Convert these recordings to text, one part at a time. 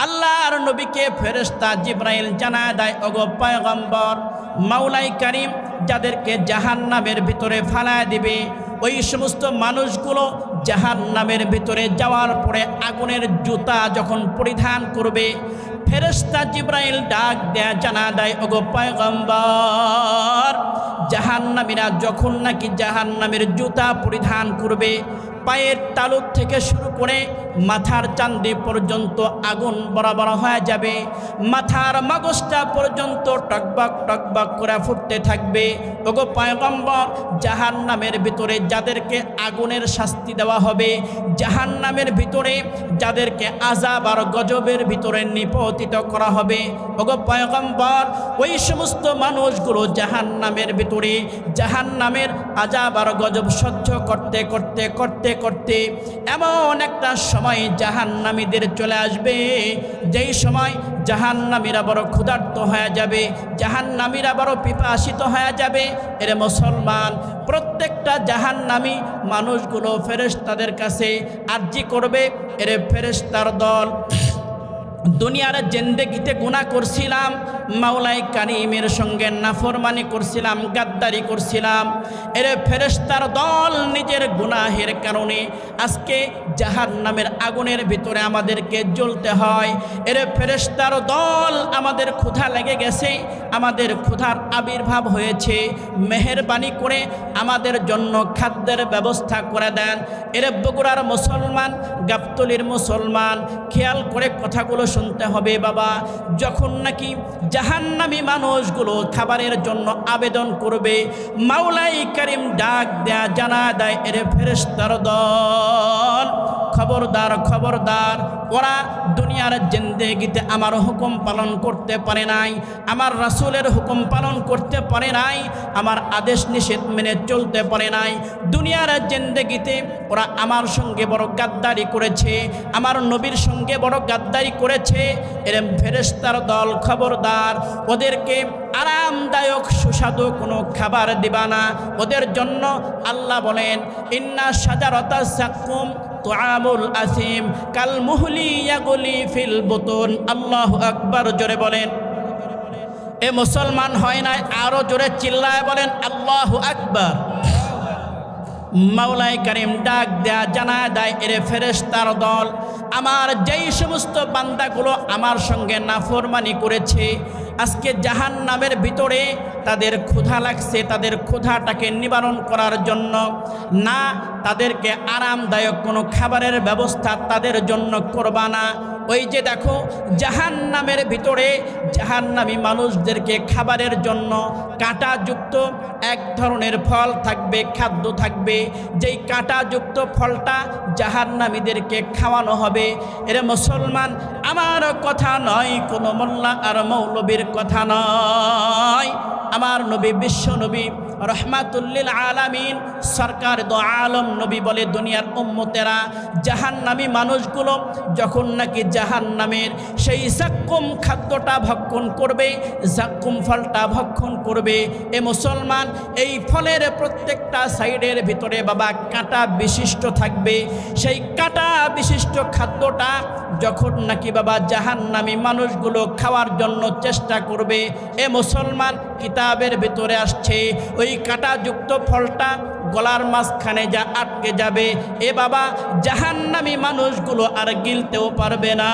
আল্লাহর নবীকে ফেরেশতা জিবরাইল জানায় দেয়, ওগো পয়গম্বর, মাওলাই কারীম যাদেরকে জাহান্নামের ভিতরে ফালায় দিবে, ওই সমস্ত মানুষগুলো জাহান্নামের ভিতরে যাওয়ার পরে আগুনের জুতা যখন পরিধান করবে, ফেরেশতা জিবরাইল ডাক দেয়া জানা দেয়, ওগো পয়গম্বর, জাহান্নামীরা যখন নাকি জাহান্নামের জুতা পরিধান করবে, পায়ের তালুক থেকে শুরু করে মাথার চান্দি পর্যন্ত আগুন বরাবর হয়ে যাবে, মাথার মগজটা পর্যন্ত টকবক টকবক করে ফুটতে থাকবে। ওগো পয়গম্বর, জাহান্নামের ভিতরে যাদেরকে আগুনের শাস্তি দেওয়া হবে, জাহান্নামের ভিতরে যাদেরকে আযাব আর গজবের ভিতরে নিপতিত করা হবে, ওগো পয়গম্বর, ওই সমস্ত মানুষগুলো জাহান্নামের ভিতরে জাহান্নামের আযাব আর গজব সহ্য করতে করতে করতে করতে এমন একটা সময় জাহান্নামীদের চলে আসবে, যেই সময় জাহান্নামীরা বড় ক্ষুধার্ত হয়ে যাবে, জাহান্নামীরা বড় পিপাসিত হয়ে যাবে। এর মুসলমান, প্রত্যেকটা জাহান্নামী মানুষগুলো ফেরেশতাদের কাছে আরজি করবে, এর ফেরেশতার দল, দুনিয়ার জিন্দেগিতে গুনাহ করছিলাম, মাওলাই কারীমের সঙ্গে নাফরমানি করছিলাম, গাদ্দারি করছিলাম, এর ফেরেশতার দল নিজের গুনাহের কারণে আজকে জাহান্নামের আগুনের ভিতরে আমাদেরকে জ্বলতে হয়। এর ফেরেশতার দল, আমাদের ক্ষুধা লেগে গেছে, আমাদের ক্ষুধার আবির্ভাব হয়েছে, মেহেরবানি করে আমাদের জন্য খাদ্যের ব্যবস্থা করে দেন। এর বগুড়ার মুসলমান, গাবতলীর মুসলমান, খেয়াল করে কথাগুলো শুনতে হবে বাবা। যখন নাকি জাহান্নামী মানুষগুলো খাবারের জন্য আবেদন করবে, মাওলাই কারীম ডাক দেয়া জানা দেয়, এর ফেরেশতার দল, খবরদার খবরদার, ওরা দুনিয়ার জিন্দেগিতে আমার হুকুম পালন করতে পারে নাই, আমার রাসূলের হুকুম পালন করতে পারে নাই, আমার আদেশ নিষেধ মেনে চলতে পারে নাই। দুনিয়ার জিন্দেগিতে ওরা আমার সঙ্গে বড় গাদ্দারি করেছে, আমার নবীর সঙ্গে বড় গাদ্দারি করেছে। এরম ফেরেশতার দল, খবরদার, ওদেরকে আরামদায়ক সুস্বাদু কোনো খাবার দিবা না। ওদের জন্য আল্লাহ বলেন, ইন্না শাজারাতা যাক্কুম তুআমুল আসিম কাল মুহলি ইয়াগলি ফিল বুতুন। আল্লাহু আকবার, জোরে বলেন। এ মুসলমান হয় নাই, আরো জোরে চিল্লায় বলেন আল্লাহু আকবার। মাওলাই কারীম ডাক দেয়া জানা দেয়, এর ফেরেশতার দল, আমার যেই সমস্ত বান্দাগুলো আমার সঙ্গে নাফরমানি করেছে, আজকে জাহান্নামের ভিতরে তাদের ক্ষুধা লাগছে, তাদের ক্ষুধাটাকে নিবারণ করার জন্য না তাদেরকে আরামদায়ক কোনো খাবারের ব্যবস্থা তাদের জন্য করবা না। ওই যে দেখো, জাহান্নামের ভিতরে জাহান্নামী মানুষদেরকে খাবারের জন্য কাঁটাযুক্ত এক ধরনের ফল থাকবে, খাদ্য থাকবে, যেই কাঁটাযুক্ত ফলটা জাহান্নামীদেরকে খাওয়ানো হবে। এর মুসলমান, আমার কথা নয়, কোনো মোল্লা আর মৌলবীর কথা নয়, আমার নবী, বিশ্ব নবী, রহমাতুল্লিল আলামিন, সরকার দো আলম নবী বলে, দুনিয়ার উম্মতেরা জাহান্নামী মানুষগুলো যখন নাকি জাহান্নামের সেই যাক্কুম খাদ্যটা ভক্ষণ করবে, যাক্কুম ফলটা ভক্ষণ করবে, এ মুসলমান, এই ফলের প্রত্যেকটা সাইডের ভিতরে বাবা কাঁটা বিশিষ্ট থাকবে। সেই কাঁটা বিশিষ্ট খাদ্যটা যখন নাকি বাবা জাহান্নামী মানুষগুলো খাওয়ার জন্য চেষ্টা করবে, এ মুসলমান, কিতাবের ভিতরে আসছে ওই কাঁটাযুক্ত ফলটা গলার মাঝখানে যা আটকে যাবে, এ বাবা জাহান্নামী মানুষগুলো আর গিলতেও পারবে না,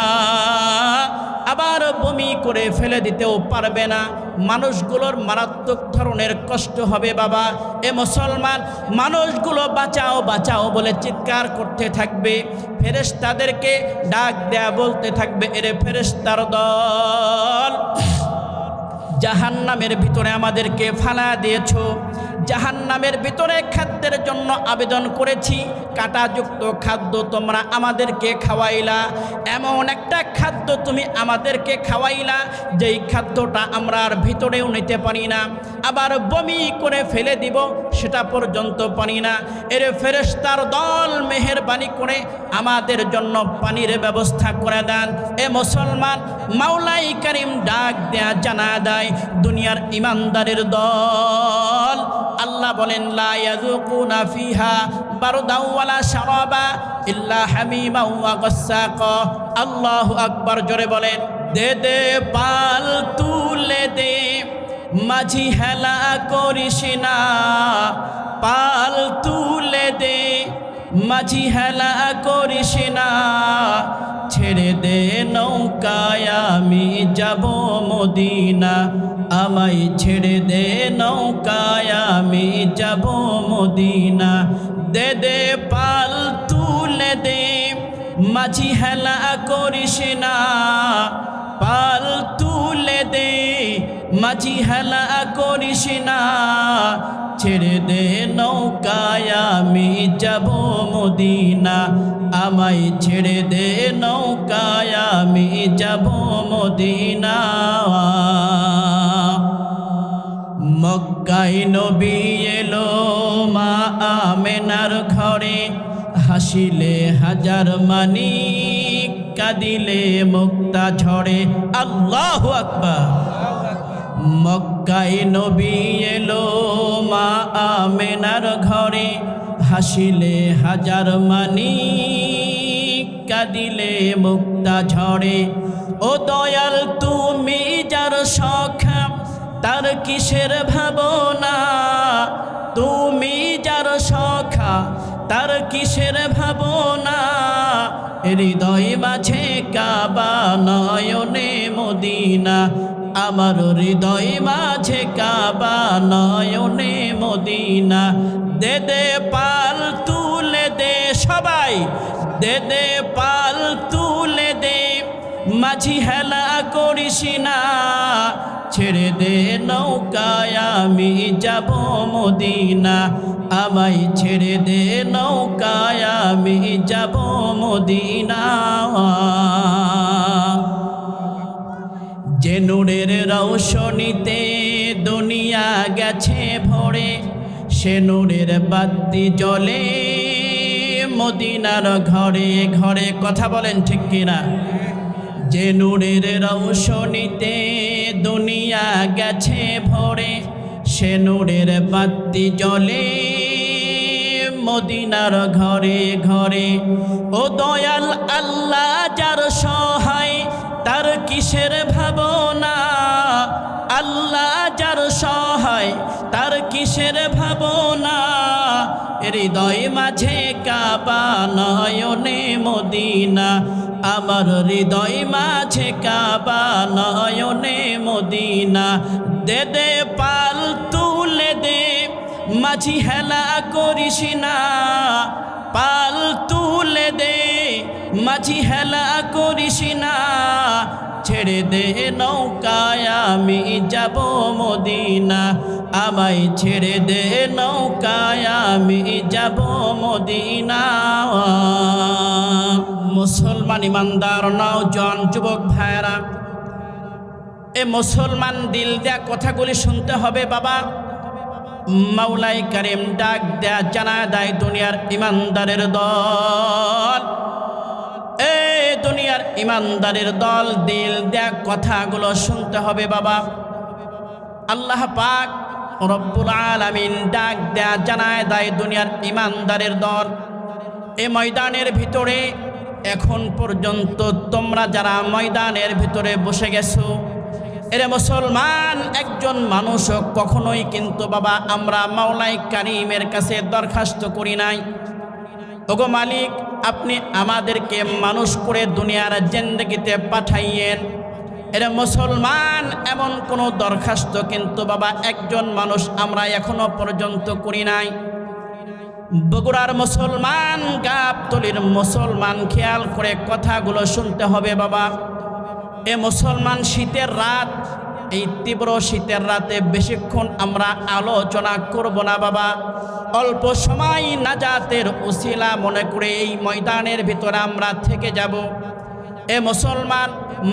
আবার বমি করে ফেলে দিতেও পারবে না, মানুষগুলোর মারাত্মক ধরনের কষ্ট হবে বাবা। এ মুসলমান, মানুষগুলো বাঁচাও বাঁচাও বলে চিৎকার করতে থাকবে, ফেরেশতাদেরকে ডাক দেয়া বলতে থাকবে, এরে ফেরেশতার দল, জাহান্নামের ভিতরে আমাদেরকে ফালা দিয়েছো, জাহান্নামের ভিতরে খাদ্যের জন্য আবেদন করেছি, কাঁটাযুক্ত খাদ্য তোমরা আমাদেরকে খাওয়াইলা, এমন একটা খাদ্য তুমি আমাদেরকে খাওয়াইলা যেই খাদ্যটা আমরা আর ভিতরেও নিতে পারি না, আবার বমি করে ফেলে দিব সেটা পর্যন্ত পারি না। এর ফেরেশতার দল, মেহেরবানি করে আমাদের জন্য পানির ব্যবস্থা করে দেন। এ মুসলমান, মাওলাই কারীম ডাক দেয়া জানা দেয়, দুনিয়ার ইমানদারের দল, আল্লাহ বলেন, লা ইয়াযুকুনা ফিহা বারদাও ওয়ালা শারাবা ইল্লা হামিমা ওয়া গাসসাকা। আল্লাহু আকবার, জোরে বলেন। দে দে পাল তুলে দে, মাঝি হেলা করিস না। পাল তুলে দে, মাঝি হেলা করিস না। ছেড়ে দে নৌকায় আমি যাব মদিনা, আমায় ছেড়ে দে নৌকায় আমি যাব মদিনা। দে দে পাল তুলে দে, মাঝি হেলা করিস না। পাল তুলে দে, মাঝি হেলা করিস না। ছেড়ে দে নৌকায় আমি যাব মদিনা, আমায় ছেড়ে দে নৌকায় আমি যাব মদিনা। মক্কায় নবী এলো মা আমেনার ঘরে, হাসিলে হাজার মানি, কাঁদিলে মুক্তা ঝরে। আল্লাহু আকবার। মক্কায় নবী এলো মা আমেনার ঘরে, হাসিলে হাজার মানি, কাঁদিলে মুক্তা ঝরে। ও দয়াল তুমি যার সখা, তার কিসের ভাবনা। তুমি যার সখা, তার কিসের ভাবনা। হৃদয় মাঝে কাবা, নয়নে মদিনা। আমার হৃদয় মাঝে কাবা, নয়নে মদিনা। দে দে পাল তুলে দে, সবাই দে দে পাল তুলে দে, মাঝি হেলা করিস না। ছেড়ে দে নৌকায় আমি যাব মদিনা, আমায় ছেড়ে দে নৌকায় আমি যাব মদিনা। যে নূরের রৌশনীতে দুনিয়া গেছে ভরে, সে নূরের বাতি জ্বলে মদিনার ঘরে ঘরে। কথা বলেন ঠিক কিনা? যে নূরের রৌশনীতে দুনিয়া গেছে ভরে, সে নূরের বাতি জ্বলে মদিনার ঘরে ঘরে। ও দয়াল আল্লাহ যার সহায়, তার কিসের ভাবনা। আল্লাহ যার সহায়, তার কিসের ভাবনা। হৃদয় মাঝে কাবা, নয়নে মদিনা। আমার হৃদয় মাঝে কাবা, নয়নে মদিনা। দে দে পাল তুলে দে, মাঝি হেলা করিস না। পাল তুলে দে, মাঝি হেলা করিস না। ছেড়ে দে নৌকায় আমি যাব মদিনা, আমায় ছেড়ে দে নৌকায় আমি যাব মদিনা। মুসলমান ইমানদার নওজোয়ান যুবক ভাইরা, এ মুসলমান দিল দেয়া কথাগুলি শুনতে হবে বাবা। মাওলাই কারিম ডাক দেয়া জানা দেয় দুনিয়ার ইমানদারের দল। এ দুনিয়ার ইমানদারের দল, দিল দেয়া কথাগুলো শুনতে হবে বাবা। আল্লাহ পাক রব্বুল আলামিন ডাক দেয়া জানায় দেয় দুনিয়ার ইমানদারের দল। এ ময়দানের ভিতরে এখন পর্যন্ত তোমরা যারা ময়দানের ভিতরে বসে গেছো, এরে মুসলমান একজন মানুষও কখনোই কিন্তু বাবা আমরা মাওলাই কারিমের কাছে দরখাস্ত করি নাই, ওগো মালিক আপনি আমাদেরকে মানুষ করে দুনিয়ার জিন্দেগিতে পাঠাইয়েন। এরে মুসলমান এমন কোনো দরখাস্ত কিন্তু বাবা একজন মানুষ আমরা এখনো পর্যন্ত করি নাই। বগুড়ার মুসলমান, গাবতলীর মুসলমান, খেয়াল করে কথাগুলো শুনতে হবে বাবা। এ মুসলমান শীতের রাত, এই তীব্র শীতের রাতে বেশিক্ষণ আমরা আলোচনা করব না বাবা। অল্প সময় নাজাতের উসিলা মনে করে এই ময়দানের ভিতরে আমরা থেকে যাব। এ মুসলমান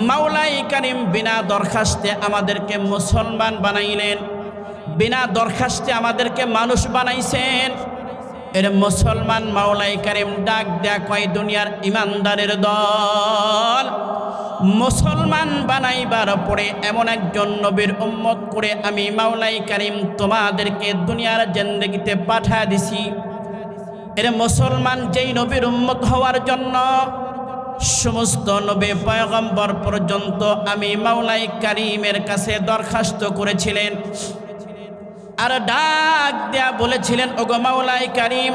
মাওলাই কারিম বিনা দরখাস্তে আমাদেরকে মুসলমান বানাইলেন, বিনা দরখাস্তে আমাদেরকে মানুষ বানাইছেন। এর মুসলমান মাওলাই কারিম ডাক দেয়া কয় দুনিয়ার ইমানদারের দল, মুসলমান বানাইবার পরে এমন একজন নবীর উম্মত করে আমি মাওলাই কারিম তোমাদেরকে দুনিয়ার জিন্দেগিতে পাঠা দিছি। এর মুসলমান যেই নবীর উম্মত হওয়ার জন্য সমস্ত নবী পয়গম্বর পর্যন্ত আমি মাওলাই কারীমের কাছে দরখাস্ত করেছিলেন আর ডাক দেয়া বলেছিলেন, ওগো মাওলাই কারীম,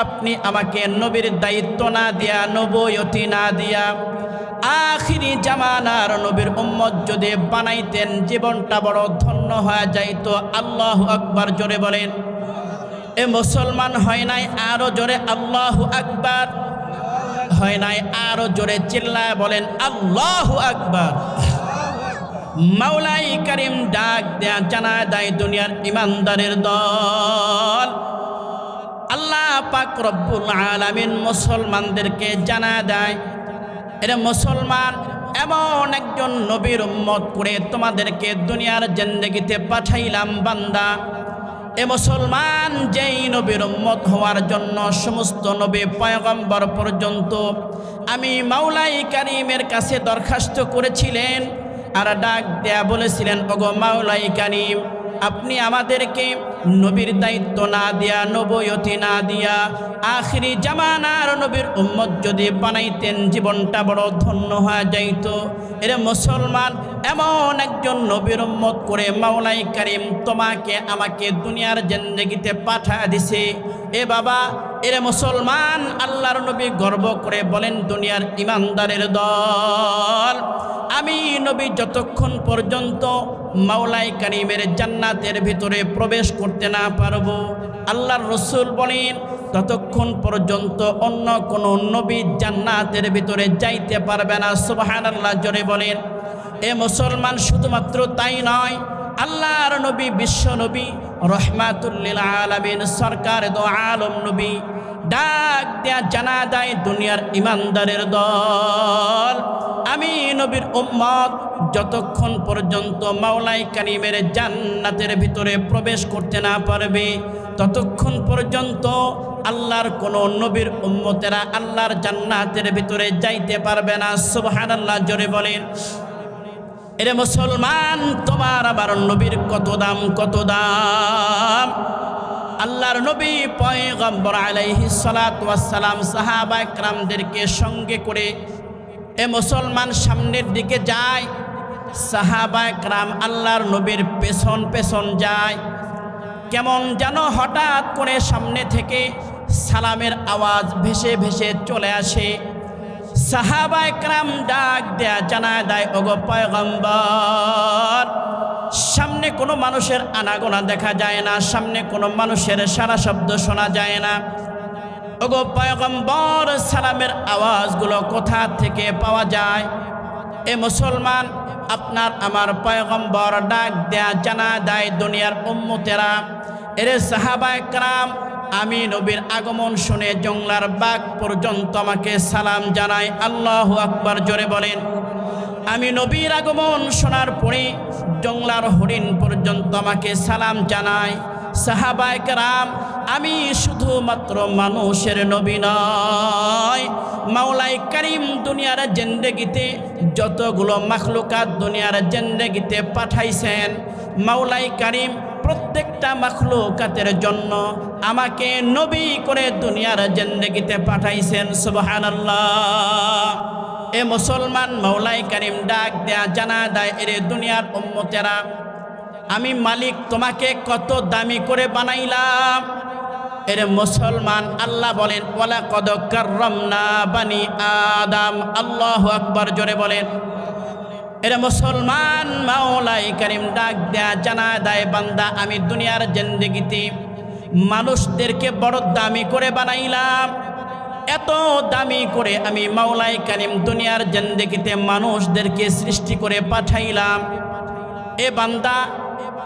আপনি আমাকে নবীর দায়িত্ব না দিয়া, নবুয়তি না দিয়া আখিরি জামানার নবীর উম্মত যদি বানাইতেন, জীবনটা বড় ধন্য হয়ে যাইত। আল্লাহু আকবার জোরে বলেন। এ মুসলমান হয় নাই? আরো জোরে আল্লাহু আকবার। হয় নাই? আরো জোরে চিল্লায় বলেন আল্লাহু আকবার। মাওলাই কারীম ডাক দেয়া জানায় দেয় দুনিয়ার ইমানদারের দল, আল্লাহ পাক রব্বুল আলামিন মুসলমানদেরকে জানায় দেয়, এরা মুসলমান এমন একজন নবীর উম্মত করে তোমাদেরকে দুনিয়ার জিন্দেগিতে পাঠাইলাম বান্দা। এ মুসলমান যেই নবীর উম্মত হওয়ার জন্য সমস্ত নবী পয়গম্বর পর্যন্ত আমি মাওলাই কারীমের কাছে দরখাস্ত করেছিলেন আর ডাক দেয়া বলেছিলেন, ওগো মাওলাই কারীম, আপনি আমাদেরকে নবীর দায়িত্ব না দিয়া, নবুয়তি না দিয়া আখিরি জামানার নবীর উম্মত যদি বানাইতেন, জীবনটা বড় ধন্য হয়ে যাইত। এরে মুসলমান এমন একজন নবীর উম্মত করে মাওলাই কারীম তোমাকে আমাকে দুনিয়ার জিন্দেগিতে পাঠিয়ে দিছে। এ বাবা, এরে মুসলমান আল্লাহর নবী গর্ব করে বলেন, দুনিয়ার ইমানদারের দল, আমি নবী যতক্ষণ পর্যন্ত মাওলাই কারীমের জান্নাতের ভিতরে প্রবেশ করতে না পারবো, আল্লাহর রসুল বলেন ততক্ষণ পর্যন্ত অন্য কোনো নবী জান্নাতের ভিতরে যাইতে পারবে না। সুবহানাল্লাহ জোরে বলেন। এ মুসলমান শুধুমাত্র তাই নয়, আল্লাহর নবী বিশ্ব নবী রহমাতুল লিল আলামিন সরকার দো আলম নবী ডাক দেয়া জানা দেয় দুনিয়ার ইমানদারের দল, আমি নবীর উম্মত যতক্ষণ পর্যন্ত মাওলাই কারীমের জান্নাতের ভিতরে প্রবেশ করতে না পারবে, ততক্ষণ পর্যন্ত আল্লাহর কোন নবীর উম্মতেরা আল্লাহর জান্নাতের ভিতরে যাইতে পারবে না। সুবহানাল্লাহ জোরে বলেন। এরে মুসলমান, তোমার আবার নবীর কত দাম, কত দাম। আল্লাহর নবী পয়গম্বর আলাইহিস সালাতু ওয়াস সালাম সাহাবা একরামদেরকে সঙ্গে করে এ মুসলমান সামনের দিকে যায়, সাহাবা একরাম আল্লাহর নবীর পেছন পেছন যায়। কেমন যেন হঠাৎ করে সামনে থেকে সালামের আওয়াজ ভেসে ভেসে চলে আসে। সাহাবা একরাম ডাক দেয়া জানায় দেয়, ওগো পয়গম্বর, সামনে কোনো মানুষের আনাগোনা দেখা যায় না, সামনে কোনো মানুষের সারা শব্দ শোনা যায় না। ওগো পয়গম্বর, সালামের আওয়াজগুলো কোথা থেকে পাওয়া যায়? এ মুসলমান, আপনার আমার পয়গম্বর ডাক দেয়া জানা দেয় দুনিয়ার উম্মতেরা, এরে সাহাবা একরাম, আমি নবীর আগমন শুনে জংলার বাগ পর্যন্ত আমাকে সালাম জানায়। আল্লাহু আকবার জোরে বলেন। আমি নবীর আগমন শোনার পরে জংলার হরিণ পর্যন্ত আমাকে সালাম জানায়। সাহাবা একরাম, আমি শুধুমাত্র মানুষের নবী নয়, মাওলাই কারীম দুনিয়ার জিন্দেগিতে যতগুলো মাখলুকাত দুনিয়ার জিন্দেগিতে পাঠাইছেন, মাওলাই কারীম প্রত্যেকটা মাখলুকাতের জন্য আমাকে নবী করে দুনিয়ার জিন্দেগিতে পাঠাইছেন। সুবহানাল্লাহ। এ মুসলমান, মাওলাই কারীম ডাক দেয়া জানা দেয়, এরে দুনিয়ার উম্মতেরা, আমি মালিক তোমাকে কত দামি করে বানাইলাম। এরে মুসলমান, আল্লাহ বলেন, ওয়ালাকাদ কাররামনা বানি আদম। আল্লাহু আকবার জোরে বলেন। এরে মুসলমান, মাওলাই কারীম ডাক দেয়া জানা দেয়, বান্দা, আমি দুনিয়ার জিন্দেগিতে মানুষদেরকে বড় দামি করে বানাইলাম। এত দামি করে আমি মাওলাই কারীম দুনিয়ার জিন্দেগিতে মানুষদেরকে সৃষ্টি করে পাঠাইলাম। এ বান্দা,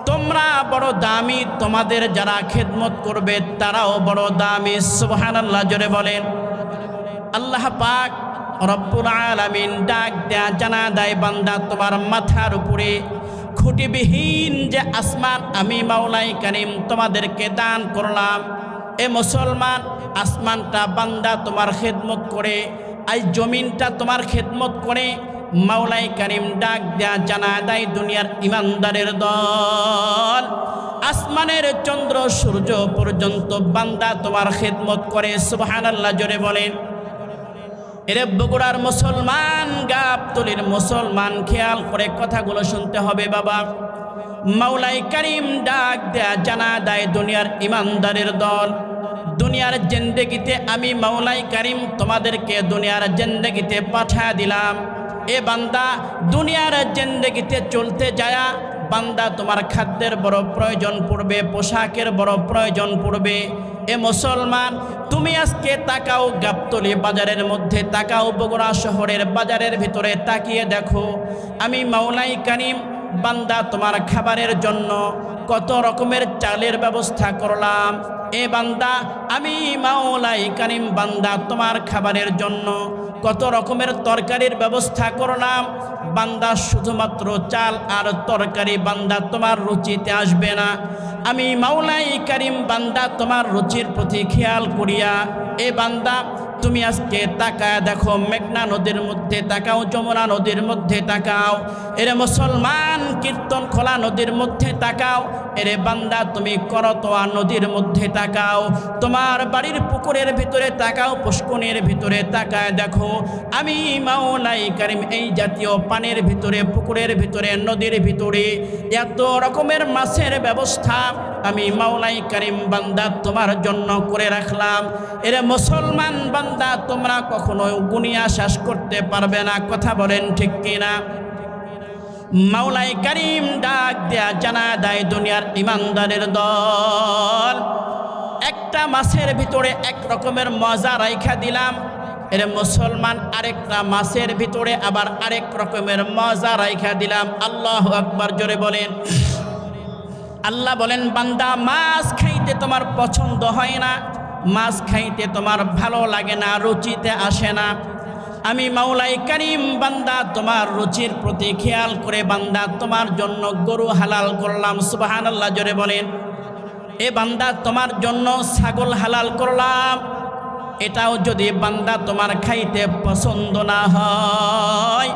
তোমরা বড় দামি, তোমাদের যারা খেদমত করবে তারাও বড় দামি। সুবহানাল্লাহ জোরে বলেন। আল্লাহ পাক রব্বুল আলামিন ডাক দেয়া জানা দেয়, বান্দা, তোমার মাথার উপরে খুঁটিবিহীন যে আসমান আমি মাওলাই কারীম তোমাদেরকে দান করলাম। এ মুসলমান, আসমানটা বান্দা তোমার খেদমত করে, আজ জমিনটা তোমার খেদমত করে। মাওলাই কারীম ডাক দেয়া জানা দেয় দুনিয়ার ইমানদারের দল, আসমানের চন্দ্র সূর্য পর্যন্ত বান্দা তোমার খেদমত করে। সুবহানাল্লাহ জোরে বলেন। এরে বগুড়ার মুসলমান, গাবতলীর মুসলমান, খেয়াল করে কথাগুলো শুনতে হবে বাবা। মাওলাই কারিম ডাক দেয়া জানা দেয় দুনিয়ার ইমানদারের দল, দুনিয়ার জিন্দেগিতে আমি মাওলাই কারিম তোমাদেরকে দুনিয়ার জিন্দেগিতে পাঠিয়ে দিলাম। এ বান্দা, দুনিয়ার জিন্দেগিতে চলতে যায়া বান্দা তোমার খাদ্যের বড় প্রয়োজন পড়বে, পোশাকের বড় প্রয়োজন পড়বে। এ মুসলমান, তুমি আজকে তাকাও গাবতলী বাজারের মধ্যে, তাকাও বগুড়া শহরের বাজারের ভিতরে তাকিয়ে দেখো, আমি মাওলাই কারিম বান্দা তোমার খাবারের জন্য কত রকমের চালের ব্যবস্থা করলাম। এ বান্দা, আমি মাওলাই কারিম বান্দা তোমার খাবারের জন্য কত রকমের তরকারির ব্যবস্থা করলাম। বান্দা, শুধুমাত্র চাল আর তরকারি বান্দা তোমার রুচিতে আসবে না। আমি মাওলাই কারিম বান্দা তোমার রুচির প্রতি খেয়াল করিয়া, এ বান্দা তুমি আজকে তাকায় দেখো, মেঘনা নদীর মধ্যে তাকাও, যমুনা নদীর মধ্যে তাকাও, এরে মুসলমান কীর্তন খোলা নদীর মধ্যে তাকাও, এরে বান্দা তুমি করতোয়া নদীর মধ্যে তাকাও, তোমার বাড়ির পুকুরের ভিতরে তাকাও, পুষ্কনির ভিতরে তাকায় দেখো, আমি মাওলাই কারিম এই জাতীয় পানির ভিতরে, পুকুরের ভিতরে, নদীর ভিতরে এত রকমের মাছের ব্যবস্থা আমি মাওলাই কারিম বান্দা তোমার জন্য করে রাখলাম। এরে মুসলমান বান্দা, তোমরা কখনো গুনিয়া শেষ করতে পারবে না। কথা বলেন ঠিক কিনা? মাওলাই কারিম ডাক দেয়া জানা দেয় দুনিয়ার ইমানদারের দল, একটা মাছের ভিতরে এক রকমের মজা রাইখা দিলাম। এর মুসলমান, আরেকটা মাছের ভিতরে আবার আরেক রকমের মজা রাইখা দিলাম। আল্লাহু আকবার জোরে বলেন। আল্লাহ বলেন, বান্দা মাছ খাইতে তোমার পছন্দ হয় না, মাছ খাইতে তোমার ভালো লাগে না, রুচিতে আসে না। আমি মাওলাই কারিম বান্দা তোমার রুচির প্রতি খেয়াল করে বান্দা তোমার জন্য গরু হালাল করলাম। সুবহানাল্লাহ জোরে বলেন। এ বান্দা, তোমার জন্য ছাগল হালাল করলাম। এটাও যদি বান্দা তোমার খাইতে পছন্দ না হয়,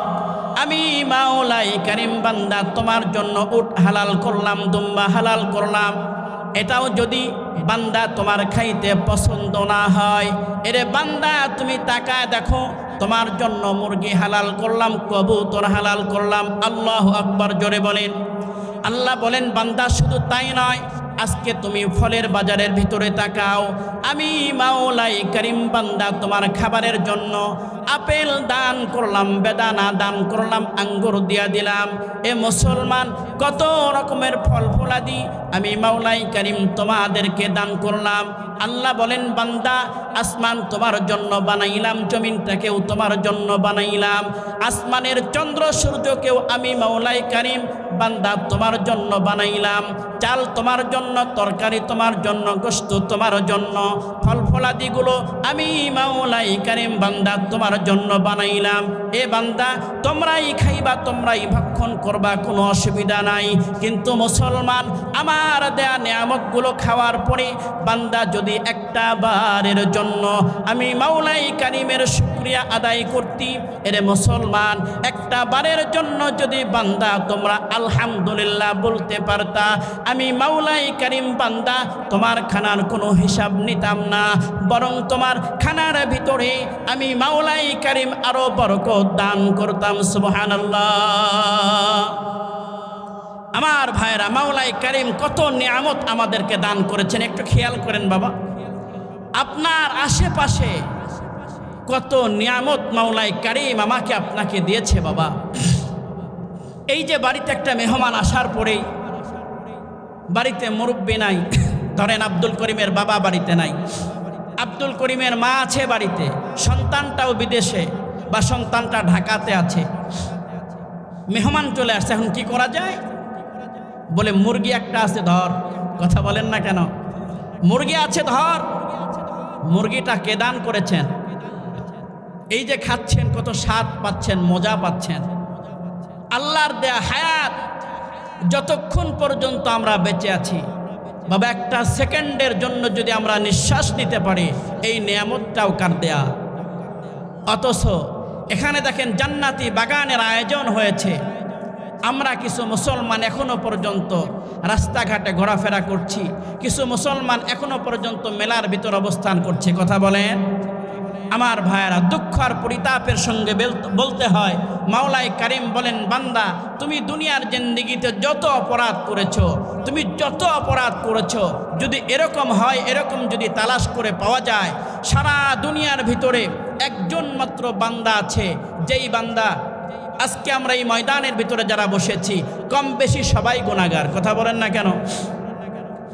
আমি মাওলাই কারিম বান্দা তোমার জন্য উট হালাল করলাম, দুম্বা হালাল করলাম। এটাও যদি বান্দা তোমার খাইতে পছন্দ না হয়, এরে বান্দা তুমি তাকায় দেখো, তোমার জন্য মুরগি হালাল করলাম, কবুতর হালাল করলাম। আল্লাহু আকবার জোরে বলেন। আল্লাহ বলেন, বান্দা শুধু তাই নয়, আজকে তুমি ফলের বাজারের ভিতরে তাকাও, আমি মাওলাই কারিম বান্দা তোমার খাবারের জন্য আপেল দান করলাম, বেদানা দান করলাম, আঙ্গুর দিয়া দিলাম। এ মুসলমান, কত রকমের ফল ফলাদি আমি মাওলাই কারিম তোমাদেরকে দান করলাম। আল্লাহ বলেন, বান্দা আসমান তোমার জন্য বানাইলাম, জমিনটাকেও তোমার জন্য বানাইলাম, আসমানের চন্দ্র সূর্যকেও আমি মাওলাই কারিম বান্দা তোমার জন্য বানাইলাম। চাল তোমার জন্য, তরকারি তোমার জন্য, গোশত তোমার জন্য, ফল ফলাদিগুলো আমি মাওলাই কারিম বান্দা তোমার জন্য বানাইলাম। এ বান্দা, তোমরাই খাইবা, তোমরাই ভক্ষণ করবা, কোনো অসুবিধা নাই। কিন্তু মুসলমান, আমার দেয়া নিয়ামতগুলো খাওয়ার পরে বান্দা যদি একটা বারের জন্য আমি মাওলাই কারিমের শুকরিয়া আদায় করতি, এরে মুসলমান, একটা বারের জন্য যদি বান্দা তোমরা আলহামদুলিল্লাহ বলতে পারতা, আমি মাওলাই কারিম বান্দা তোমার খানার কোনো হিসাব নিতাম না, বরং তোমার খানার ভিতরে আমি মাওলাই কারিম আরো বরকত দান করতাম। সুবহানাল্লাহ। আমার ভাইরা, মাওলাই কারিম কত নিয়ামত আমাদেরকে দান করেছেন, একটু খেয়াল করেন বাবা। আপনার আশেপাশে কত নিয়ামত মাওলাই কারিম আমাকে আপনাকে দিয়েছে বাবা। এই যে বাড়িতে একটা মেহমান আসার পরেই বাড়িতে মুরব্বি নাই, ধরেন আব্দুল করিমের বাবা বাড়িতে নাই, আব্দুল করিমের মা আছে বাড়িতে, সন্তানটাও বিদেশে বা সন্তানটা ঢাকাতে আছে, মেহমান চলে আসছে, এখন কি করা যায়? বলে মুরগি একটা আছে ধর। কথা বলেন না কেন? মুরগি আছে ধর। মুরগিটা কে দান করেছেন? এই যে খাচ্ছেন, কত স্বাদ পাচ্ছেন, মজা পাচ্ছেন। আল্লাহর দেয়া হায়াত, যতক্ষণ পর্যন্ত আমরা বেঁচে আছি বাবা, একটা সেকেন্ডের জন্য যদি আমরা নিঃশ্বাস নিতে পারি, এই নিয়ামতটাও কার দেয়া। অথচ এখানে দেখেন জান্নাতি বাগানের আয়োজন হয়েছে, আমরা কিছু মুসলমান এখনো পর্যন্ত রাস্তাঘাটে ঘোরাফেরা করছি, কিছু মুসলমান এখনো পর্যন্ত মেলার ভিতর অবস্থান করছে। কথা বলেন আমার ভাইয়েরা, দুঃখ আর পরিতাপের সঙ্গে বলতে হয়, মাওলাই কারিম বলেন, বান্দা তুমি দুনিয়ার জিন্দেগিতে যত অপরাধ করেছো, তুমি যত অপরাধ করেছো, যদি এরকম হয়, এরকম যদি তালাশ করে পাওয়া যায়, সারা দুনিয়ার ভিতরে একজন মাত্র বান্দা আছে, যেই বান্দা আজকে আমরা এই ময়দানের ভিতরে যারা বসেছি কম বেশি সবাই গুনাহগার। কথা বলেন না কেন?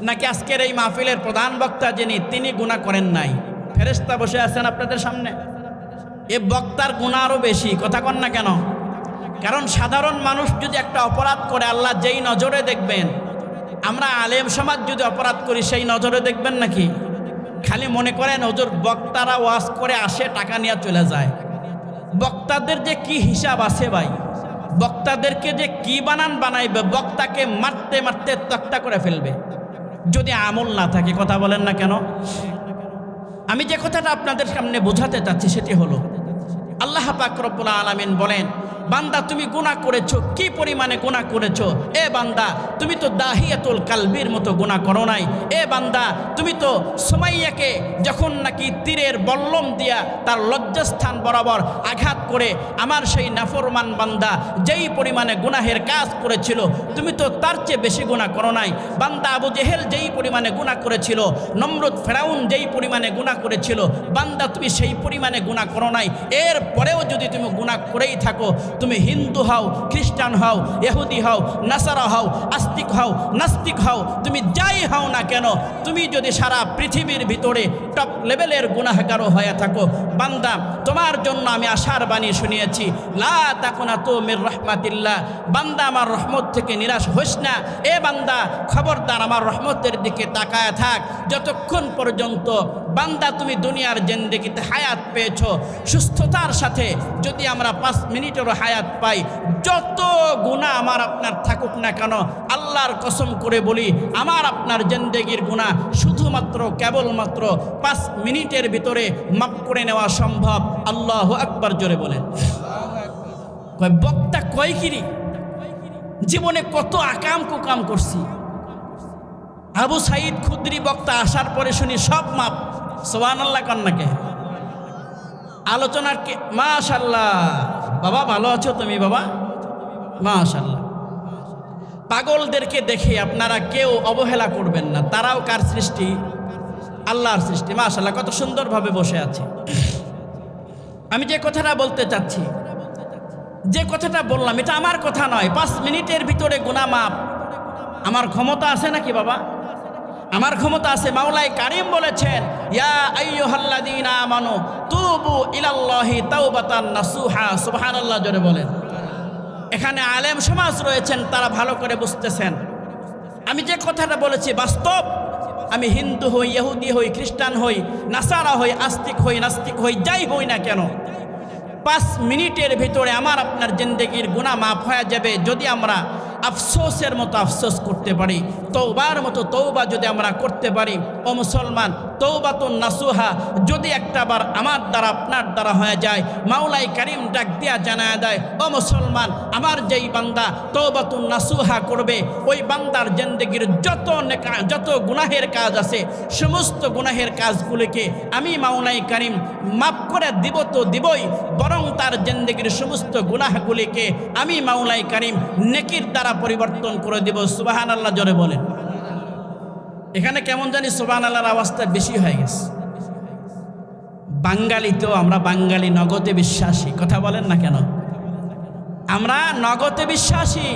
নাকি আজকের এই মাহফিলের প্রধান বক্তা যিনি, তিনি গুনাহ করেন নাই? ফেরেশতা বসে আছেন আপনাদের সামনে, এ বক্তার গুনাহ আরও বেশি। কথা কন না কেন? কারণ সাধারণ মানুষ যদি একটা অপরাধ করে, আল্লাহ যেই নজরে দেখবেন, আমরা আলেম সমাজ যদি অপরাধ করি সেই নজরে দেখবেন নাকি? খালি মনে করেন হুজুর বক্তারা ওয়াজ করে আসে, টাকা নিয়ে চলে যায়। বক্তাদের যে কি হিসাব আছে ভাই, বক্তাদেরকে যে কি বানাইবে, বক্তাকে মারতে মারতে তক্তা করে ফেলবে যদি আমল না থাকে। কথা বলেন না কেন? আমি যে কথাটা আপনাদের সামনে বোঝাতে চাচ্ছি সেটি হলো, আল্লাহ পাক রব্বুল আলামিন বলেন, বান্দা তুমি গুনাহ করেছো, কি পরিমাণে গুনাহ করেছো? এ বান্দা তুমি তো দাহিয়াতুল কালবির মতো গুনাহ করো নাই। এ বান্দা তুমি তো সুমাইয়াকে যখন নাকি তীরের বল্লম দিয়া তার লজ্জাস্থান বরাবর আঘাত করে আমার সেই নাফরমান বান্দা যেই পরিমাণে গুনাহের কাজ করেছিল, তুমি তো তার চেয়ে বেশি গুনাহ করো নাই। বান্দা আবু জেহেল যেই পরিমাণে গুনাহ করেছিল, নমরুদ ফেরাউন যেই পরিমাণে গুনাহ করেছিল, বান্দা তুমি সেই পরিমাণে গুনাহ করো নাই। এর পরেও যদি তুমি গুনাহ করেই থাকো, তুমি হিন্দু হও, খ্রিস্টান হও, ইহুদি হও, নাসারা হও, আস্তিক হও, নাস্তিক হও, তুমি যাই হও না কেন, তুমি যদি সারা পৃথিবীর ভিতরে টপ লেভেলের গুনাহগারও হয়ে থাকো, বান্দা তোমার জন্য আমি আশার বাণী শুনিয়েছি, লা তাকুনাতু মির রাহমাতিল্লাহ, বান্দা আমার রহমত থেকে নিরাশ হইস না। এ বান্দা খবরদার আমার রহমতের দিকে তাকায় থাক, যতক্ষণ পর্যন্ত বান্দা তুমি দুনিয়ার জিন্দেগিতে হায়াত পেয়েছো, সুস্থতার সাথে যদি আমরা 5 মিনিটেরও হায়াত পাই, যত গুনাহ আমার আপনার থাকুক না কেন, আল্লাহর কসম করে বলি, আমার আপনার জিন্দেগির গুনাহ শুধুমাত্র কেবলমাত্র 5 মিনিটের ভিতরে মাফ করে নেওয়া সম্ভব। আল্লাহু আকবার, জোরে বলেন। বক্তা কয় কিরি, জীবনে কত আকাম কুকাম করছি। আবু সাইদ খুদরি বক্তা আসার পরে শুনি সব মাপ। সুবহানাল্লাহ কন্যাকে আলোচনার কে, মাশাআল্লাহ বাবা, ভালো আছো তুমি বাবা? মাশাআল্লাহ। পাগলদেরকে দেখে আপনারা কেউ অবহেলা করবেন না, তারাও কার সৃষ্টি? আল্লাহর সৃষ্টি। মাশাআল্লাহ, কত সুন্দরভাবে বসে আছে। আমি যে কথাটা বলতে চাচ্ছি, যে কথাটা বললাম, এটা আমার কথা নয়। 5 মিনিটের ভিতরে গুনাহ মাপ আমার ক্ষমতা আছে নাকি বাবা? আমার ক্ষমতা আছে। মাওলাই কারিম বলেছেন, ইয়া আইয়ুহাল্লাযীনা আমানু তুবু ইলাল্লাহি তাওবাতান নাসুহা। সুবহানাল্লাহ, জোরে বলেন। এখানে আলেম সমাজ রয়েছেন, তারা ভালো করে বুঝতেছেন আমি যে কথাটা বলেছি বাস্তব। আমি হিন্দু হই, ইহুদি হই, খ্রিস্টান হই, নাসারা হই, আস্তিক হই, নাস্তিক হই, যাই হই না কেন, 5 মিনিটের ভিতরে আমার আপনার জিন্দেগির গুনাহ মাফ হয়ে যাবে যদি আমরা আফসোসের মতো আফসোস করতে পারি, তওবার মতো তওবা যদি আমরা করতে পারি। ও মুসলমান, তওবাতুন নাসুহা যদি একটাবার আমার দ্বারা আপনার দ্বারা হয়ে যায়, মাওলাই কারিম ডাক দিয়া জানায় দেয়, ও মুসলমান, আমার যেই বান্দা তওবাতুন নাসুহা করবে, ওই বান্দার জিন্দেগির যত গুনাহের কাজ আছে, সমস্ত গুনাহের কাজগুলিকে আমি মাওলাই কারিম মাফ করে দিব তো দিবই, বরং তার জিন্দেগির সমস্ত গুনাহগুলিকে আমি মাওলাই কারিম নেকির দ্বারা পরিবর্তন করে দিব। সুবহানাল্লাহ, জোরে বলেন। এখানে কেমন জানি সুবহানাল্লাহর আওয়াজটা বেশি হয়ে গেছে। বাঙালিতেও আমরা বাঙালি নগদে বিশ্বাসী। কথা বলেন না কেন? আমরা নগদে বিশ্বাসী।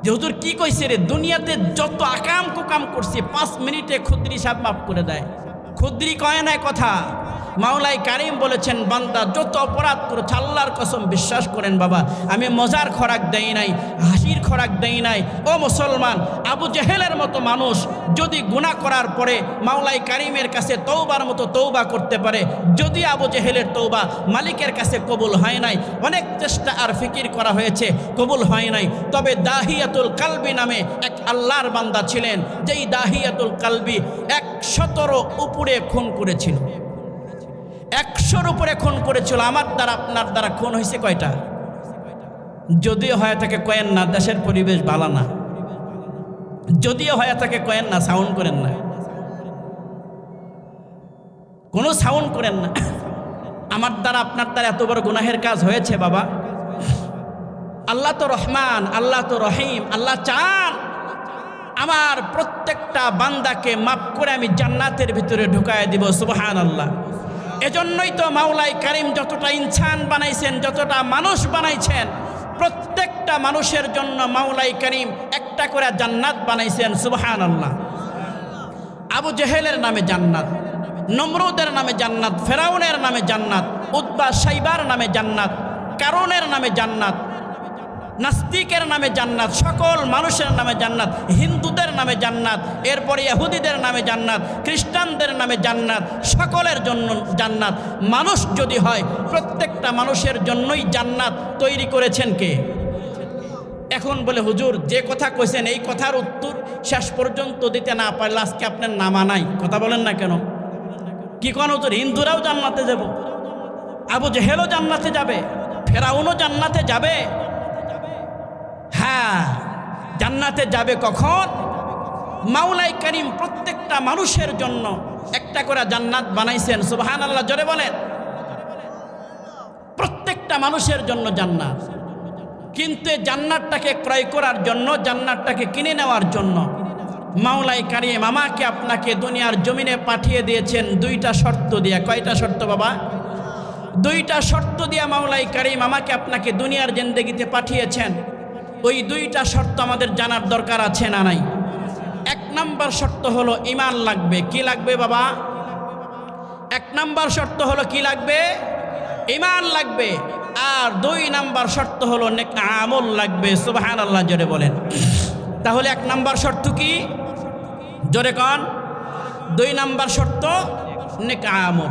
যে হুজুর কি কইছে রে, দুনিয়াতে যত আকাম কুকাম করছি 5 মিনিটে খুদরি সাহেব মাফ করে দেয়। খুদরি কয় নাই কথা, মাওলাই কারিম বলেছেন, বান্দা যত অপরাধ করেছে, আল্লাহর কসম বিশ্বাস করেন বাবা, আমি মজার খোরাক দেই নাই, হাসির খোরাক দেই নাই। ও মুসলমান, আবু জেহেলের মতো মানুষ যদি গুনাহ করার পরে মাওলাই কারিমের কাছে তওবার মতো তওবা করতে পারে, যদি আবু জেহেলের তওবা মালিকের কাছে কবুল হয় নাই, অনেক চেষ্টা আর ফিকির করা হয়েছে, কবুল হয় নাই, তবে দাহিয়াতুল কালবি নামে এক আল্লাহর বান্দা ছিলেন, যেই দাহিয়াতুল কালবি 100 উপরে খুন করেছিল। 100-র উপরে খুন করেছিল। আমার দ্বারা আপনার দ্বারা খুন হয়েছে কয়টা? যদিও হয়ে থাকে কয়েন না, দেশের পরিবেশ ভালো না। যদিও হয়ে থাকে কয়েন না, সাউন্ড করেন না, কোনো সাউন্ড করেন না। আমার দ্বারা আপনার দ্বারা এত বড় গুনাহের কাজ হয়েছে বাবা। আল্লাহ তো রহমান, আল্লাহ তো রহিম। আল্লাহ চান আমার প্রত্যেকটা বান্দাকে মাফ করে আমি জান্নাতের ভিতরে ঢুকায় দিব। সুবহানাল্লাহ। এজন্যই তো মাওলাই কারিম যতটা ইনসান বানাইছেন, যতটা মানুষ বানাইছেন, প্রত্যেকটা মানুষের জন্য মাওলাই কারিম একটা করে জান্নাত বানাইছেন। সুবহানাল্লাহ। আবু জেহেলের নামে জান্নাত, নমরুদের নামে জান্নাত, ফেরাউনের নামে জান্নাত, উতবা সাইবার নামে জান্নাত, কারণের নামে জান্নাত, নাস্তিকের নামে জান্নাত, সকল মানুষের নামে জান্নাত, হিন্দুদের নামে জান্নাত, এরপরে ইহুদিদের নামে জান্নাত, খ্রিস্টানদের নামে জান্নাত, সকলের জন্য জান্নাত। মানুষ যদি হয় প্রত্যেকটা মানুষের জন্যই জান্নাত তৈরি করেছেন কে? এখন বলে হুজুর যে কথা কইছেন এই কথার উত্তর শেষ পর্যন্ত দিতে না পারলে আজকে আপনার নামা নাই। কথা বলেন না কেন? কি কোন হুজুর হিন্দুরাও জান্নাতে যাব, আবু জেহেলও জান্নাতে যাবে, ফেরাউনও জান্নাতে যাবে? হ্যাঁ, জান্নাতে যাবে কখন? মাওলাই কারিম প্রত্যেকটা মানুষের জন্য একটা করে জান্নাত বানাইছেন। সুবহানাল্লাহ, জোরে বলেন। প্রত্যেকটা মানুষের জন্য জান্নাত। কিন্তু জান্নাতটাকে ক্রয় করার জন্য, জান্নাতটাকে কিনে নেওয়ার জন্য মাওলাই কারিম আমাকে আপনাকে দুনিয়ার জমিনে পাঠিয়ে দিয়েছেন দুইটা শর্ত দিয়া। কয়টা শর্ত বাবা? দুইটা শর্ত দিয়া মাওলাই কারিম আমাকে আপনাকে দুনিয়ার জিন্দেগিতে পাঠিয়েছেন। ওই দুইটা শর্ত আমাদের জানার দরকার আছে না নাই? এক নাম্বার শর্ত হলো ঈমান লাগবে। কি লাগবে বাবা? এক নাম্বার শর্ত হলো কি লাগবে? ঈমান লাগবে। আর দুই নাম্বার শর্ত হলো নেক আমল লাগবে। সুবহানাল্লাহ, জোরে বলেন। তাহলে এক নাম্বার শর্ত কি? জোরে কন। দুই নাম্বার শর্ত নেক আমল।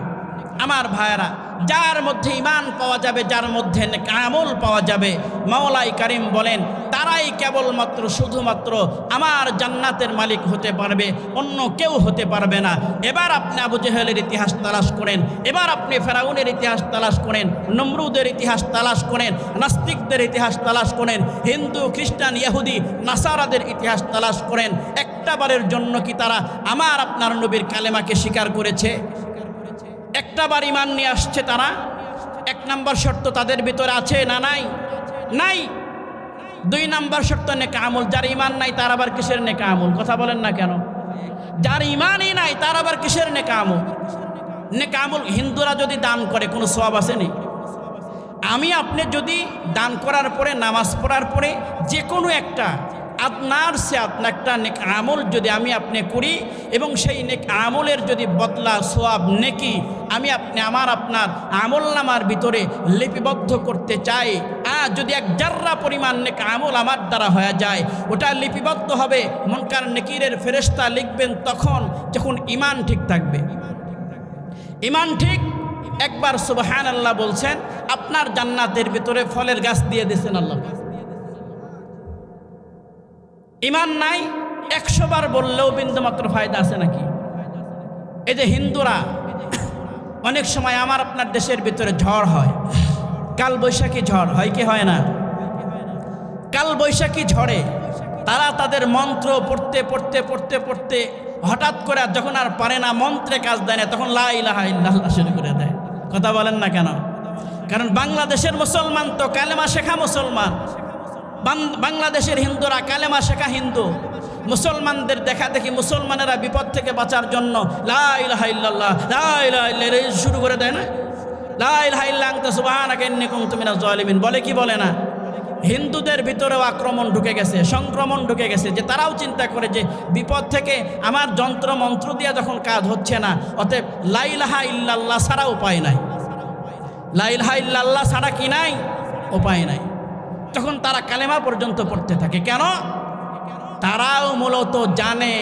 আমার ভাইরা, যার মধ্যে ঈমান পাওয়া যাবে, যার মধ্যে নেক আমল পাওয়া যাবে, মাওলাই কারিম বলেন তারাই কেবলমাত্র শুধুমাত্র আমার জান্নাতের মালিক হতে পারবে, অন্য কেউ হতে পারবে না। এবার আপনি আবু জেহেলের ইতিহাস তালাশ করেন, এবার আপনি ফেরাউনের ইতিহাস তালাশ করেন, নমরুদের ইতিহাস তালাশ করেন, নাস্তিকদের ইতিহাস তালাশ করেন, হিন্দু খ্রিস্টান ইহুদি নাসারাদের ইতিহাস তালাশ করেন। একটাবারের জন্য কি তারা আমার আপনার নবীর কালেমাকে স্বীকার করেছে? একটাবার ঈমান নিয়ে আসছে তারা? এক নাম্বার শর্ত তাদের ভিতরে আছে না নাই? নাই। দুই নাম্বার শর্ত নেক আমল। যার ঈমান নাই তার আবার কিসের নেক আমল? কথা বলেন না কেন? যার ঈমানই নাই তার আবার কিসের নেক আমল? নেক আমল হিন্দুরা যদি দান করে কোনো সওয়াব আসেনি? আমি আপনি যদি দান করার পরে, নামাজ পড়ার পরে যে কোনো একটা আপনার একটা নেক আমল যদি আমি আপনি করি এবং সেই নেক আমলের যদি বদলা সওয়াব নেকি আমি আপনি আমার আপনার আমলনামার ভিতরে লিপিবদ্ধ করতে চাই, যদি এক জাররা পরিমাণ নেক আমল আমার দ্বারা হয়ে যায়, ওটা লিপিবদ্ধ হবে। মুনকার নেকিরের ফেরেশতা লিখবেন তখন যখন ঈমান ঠিক থাকবে। ঈমান ঠিক, একবার সুবহানাল্লাহ বলছেন, আপনার জান্নাতের ভিতরে ফলের গাছ দিয়ে দিয়েছেন আল্লাহ। ঈমান নাই, 100 বার বললেও বিন্দুমাত্র ফায়দা আছে নাকি? এই যে হিন্দুরা অনেক সময় আমার আপনার দেশের ভিতরে ঝড় হয়, কাল বৈশাখী ঝড় হয় কি হয় না? কাল বৈশাখী ঝড়ে তারা তাদের মন্ত্র পড়তে পড়তে পড়তে পড়তে হঠাৎ করে যখন আর পারে না, মন্ত্রে কাজ দেয় না, তখন লা ইলাহা ইল্লাল্লাহ শুরু করে দেয়। কথা বলেন না কেন? কারণ বাংলাদেশের মুসলমান তো কালেমা শেখা মুসলমান। বাংলাদেশের হিন্দুরা কালেমা শেখা হিন্দু। মুসলমানদের দেখা দেখি মুসলমানেরা বিপদ থেকে বাঁচার জন্য লা ইলাহা ইল্লাল্লাহ, লা ইলাহা ইল্লাল্লাহ শুরু করে দেয় না? লা ইলাহা ইল্লা আনতা সুবহানাকা ইন্নী কুনতু মিনাজ জালিমিন বলে কি বলে না? হিন্দুদের ভিতরেও আক্রমণ ঢুকে গেছে, সংক্রমণ ঢুকে গেছে, যে তারাও চিন্তা করে যে বিপদ থেকে আমার যন্ত্র মন্ত্র দিয়ে যখন কাজ হচ্ছে না, অতএব লা ইলাহা ইল্লাল্লাহ ছাড়া উপায় নাই। লা ইলাহা ইল্লাল্লাহ ছাড়া কি নাই? উপায় নাই। তখন তারা কালেমা পর্যন্ত পড়তে থাকে। কেন? তারাও মূলত জানে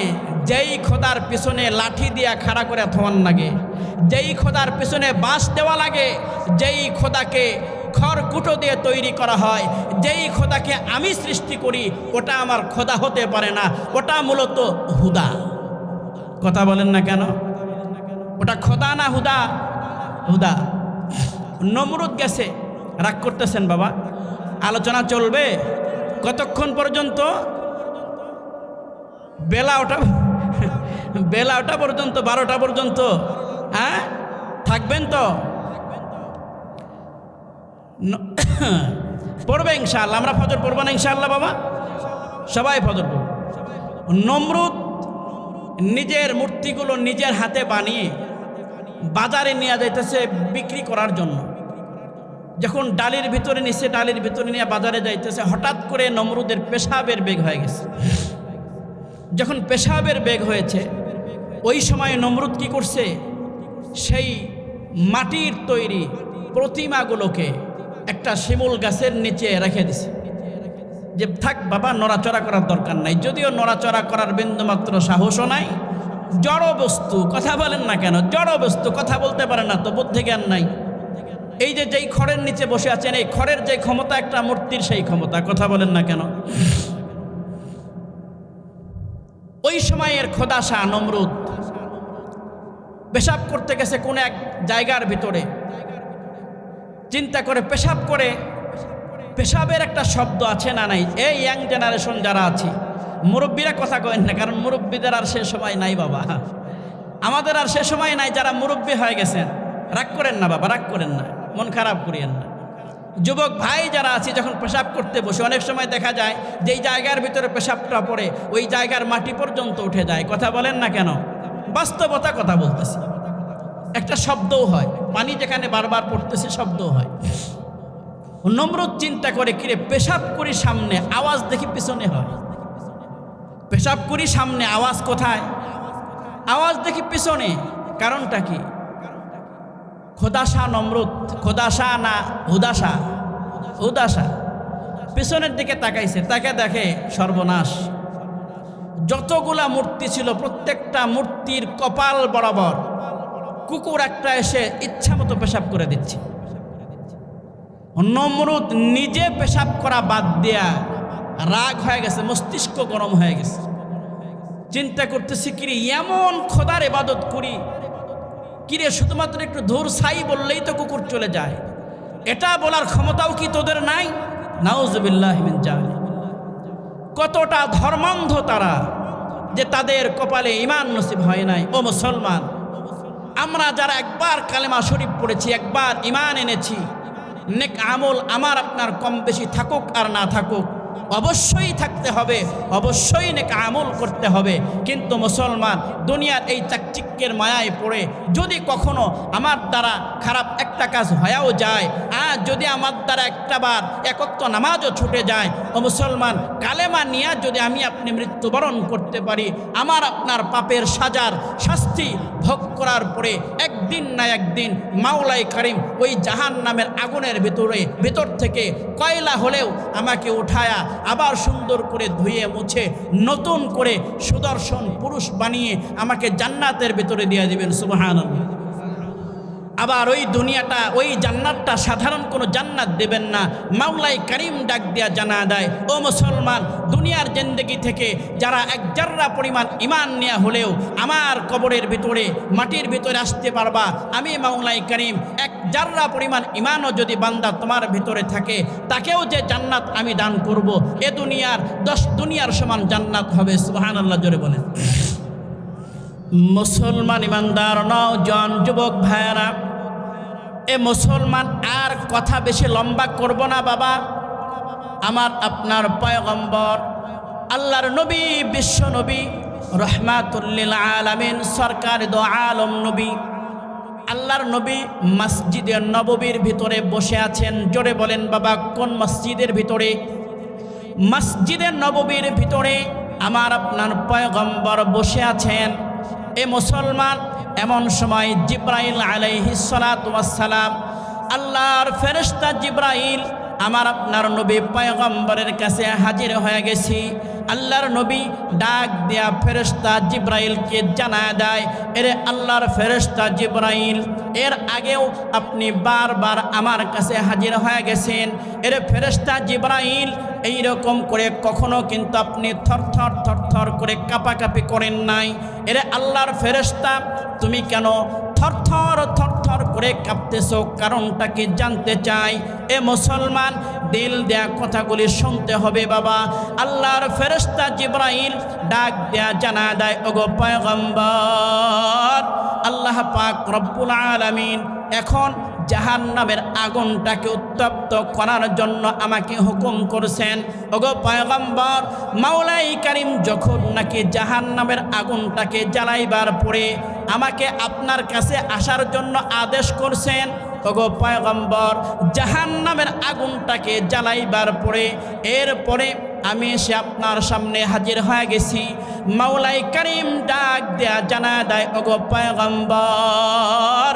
যেই খোদার পিছনে লাঠি দিয়া খাড়া করে থোয়ান লাগে, যেই খোদার পিছনে বাঁশ দেওয়া লাগে, যেই খোদাকে খড়কুটো দিয়ে তৈরি করা হয়, যেই খোদাকে আমি সৃষ্টি করি, ওটা আমার খোদা হতে পারে না, ওটা মূলত হুদা। কথা বলেন না কেন? ওটা খোদা না হুদা? হুদা। নমরুদ গেছে, রাগ করতেছেন বাবা? আলোচনা চলবে কতক্ষণ পর্যন্ত? বেলা ওটা পর্যন্ত, 12টা পর্যন্ত। হ্যাঁ, থাকবেন তো? পড়বে ইনশাআল্লাহ। আমরা ফজর পড়বো না ইনশাআল্লাহ বাবা? সবাই ফজর পড়ব। নমরুদ নিজের মূর্তিগুলো নিজের হাতে বানিয়ে বাজারে নিয়ে যাইতেছে বিক্রি করার জন্য। যখন ডালির ভিতরে নিয়ে বাজারে যাইতেছে, হঠাৎ করে নমরুদের পেশাবের বেগ হয়ে গেছে। যখন পেশাবের বেগ হয়েছে, ওই সময় নমরুদ কি করছে? সেই মাটির তৈরি প্রতিমাগুলোকে একটা শিমুল গাছের নিচে রেখে দিছে, যে থাক বাবা, নড়াচড়া করার দরকার নাই। যদিও নড়াচড়া করার বিন্দুমাত্র সাহসও নাই। জড় বস্তু, কথা বলেন না কেন? জড় বস্তু, কথা বলতে পারে না তো, বুদ্ধি জ্ঞান নাই। এই যে যেই খড়ের নিচে বসে আছেন, এই খড়ের যে ক্ষমতা একটা মূর্তির সেই ক্ষমতা, কথা বলেন না কেন? ওই সময়ের খোদাশা নমরুদ পেশাব করতে গেছে কোন এক জায়গার ভিতরে। চিন্তা করে পেশাব করে, পেশাবের একটা শব্দ আছে না নাই? এই ইয়াং জেনারেশন যারা আছি, মুরব্বীরা কথা কয়েন না, কারণ মুরব্বীদের আর সে সময় নাই বাবা। আমাদের আর সে সময় নাই, যারা মুরব্বী হয়ে গেছেন। রাগ করেন না বাবা, রাগ করেন না, মন খারাপ করিয়েন না। যুবক ভাই যারা আছি, যখন পেশাব করতে বসে, অনেক সময় দেখা যায় যেই জায়গার ভিতরে পেশাবটা পড়ে ওই জায়গার মাটি পর্যন্ত উঠে যায়। কথা বলেন না কেন? বাস্তবতা কথা বলতেছি। একটা শব্দও হয়, পানি যেখানে বারবার পড়তেছে শব্দও হয়। নমরুদ চিন্তা করে, কিরে পেশাব করি সামনে, আওয়াজ দেখি পিছনে হয়। পেশাব করি সামনে, আওয়াজ কোথায়? আওয়াজ দেখি পিছনে। কারণটা কি? খোদাশা নমরুদ, খোদাশা না হুদাশা? হুদাশা। পিছনের দিকে তাকাইছে, তাকে দেখে সর্বনাশ। যতগুলা মূর্তি ছিল প্রত্যেকটা মূর্তির কপাল বরাবর কুকুর একটা এসে ইচ্ছা মতো পেশাব করে দিচ্ছে। নমরুদ নিজে পেশাব করা বাদ দিয়া রাগ হয়ে গেছে, মস্তিষ্ক গরম হয়ে গেছে। চিন্তা করতেছি, কিরে এমন খোদার ইবাদত করি, কিরে শুধুমাত্র একটু ধূর ছাই বললেই তো কুকুর চলে যায়, এটা বলার ক্ষমতাও কি তোদের নাই? নাউজুবিল্লাহি মিন জালিক। কতটা ধর্মান্ধ তারা, যে তাদের কপালে ঈমান নসিব হয় নাই। ও মুসলমান, আমরা যারা একবার কালেমা শরীফ পড়েছি, একবার ঈমান এনেছি, নেক আমল আমার আপনার কম বেশি থাকুক আর না থাকুক, অবশ্যই থাকতে হবে, অবশ্যই নেক আমল করতে হবে। কিন্তু মুসলমান, দুনিয়ার এই চাকচিক্যের মায়ায় পড়ে যদি কখনো আমার দ্বারা খারাপ একটা কাজ হয়েও যায়, আর যদি আমার দ্বারা একটাবার একত্ব নামাজও ছুটে যায়, ও মুসলমান, কালেমা নিয়ে যদি আমি আপনি মৃত্যুবরণ করতে পারি, আমার আপনার পাপের সাজার শাস্তি ভোগ করার পরে একদিন না একদিন মাওলাই কারিম ওই জাহান্নামের আগুনের ভিতর থেকে কয়লা হলেও আমাকে উঠায়া আবার সুন্দর করে ধুয়ে মুছে নতুন করে সুদর্শন পুরুষ বানিয়ে আমাকে জান্নাতের ভিতরে দিয়ে দিবেন। সুবহানাল্লাহ। আবার ওই দুনিয়াটা, ওই জান্নাতটা সাধারণ কোনো জান্নাত দেবেন না। মাওলাই কারিম ডাক দিয়া জানা দেয়, ও মুসলমান, দুনিয়ার জিন্দেগি থেকে যারা এক জাররা পরিমাণ ঈমান নেওয়া হলেও আমার কবরের ভিতরে, মাটির ভিতরে আসতে পারবা, আমি মাওলাই কারিম এক জাররা পরিমাণ ঈমানও যদি বান্দা তোমার ভিতরে থাকে, তাকেও যে জান্নাত আমি দান করব, এ দুনিয়ার 10 দুনিয়ার সমান জান্নাত হবে। সুবহানাল্লাহ, জোরে বলেন। মুসলমান ইমানদার নওজোয়ান যুবক ভাইয়েরা, এ মুসলমান, আর কথা বেশি লম্বা করব না বাবা। আমার আপনার পয়গম্বর, আল্লাহর নবী, বিশ্ব নবী, রহমাতুল লিল আলামিন, সরকার দো আলম নবী, আল্লাহর নবী মসজিদে নববীর ভিতরে বসে আছেন। জোরে বলেন বাবা, কোন মসজিদের ভিতরে? মসজিদে নববীর ভিতরে আমার আপনার পয়গম্বর বসে আছেন। এ মুসলমান, এমন সময় জিব্রাইল আলাইহিস সালাতু ওয়াস সালাম, আল্লাহর ফেরেশতা জিব্রাইল আমার আপনার নবী পয়গম্বরের কাছে হাজির হয়ে গেছি। আল্লাহর নবী ডাক দেয়া ফেরেশতা জিব্রাইলকে জানা দেয়, এরে আল্লাহর ফেরেশতা জিব্রাইল, এর আগেও আপনি বারবার আমার কাছে হাজির হয়ে গেছেন। এরে ফেরেশতা জিব্রাইল, এইরকম করে কখনো কিন্তু আপনি থরথর থরথর করে কাঁপাকাঁপি করেন নাই। এরে আল্লাহর ফেরেশতা, তুমি কেন থরথর থরথর করে করে কাঁপতেছো, কারণটা কি জানতে চাই? এ মুসলমান, দিল দেয়া কথাগুলি শুনতে হবে বাবা। আল্লাহর ফেরেশতা জিবরাইল ডাক দেয়া জানা দেয়, ওগো পয়গম্বর, আল্লাহ পাক রব্বুল আলামিন এখন জাহান্নামের আগুনটাকে উত্তপ্ত করার জন্য আমাকে হুকুম করেছেন। ওগো পয়গম্বর, মাওলাই কারীম যখন নাকি জাহান্নামের আগুনটাকে জ্বালাইবার পরে আমাকে আপনার কাছে আসার জন্য আদেশ করছেন। ওগো পয়গম্বর, জাহান্নামের আগুনটাকে জ্বালাইবার পরে এরপরে আমি এসে আপনার সামনে হাজির হয়ে গেছি। মাওলাই কারীম ডাক দেয়া জানা দেয়, ওগো পয়গম্বর,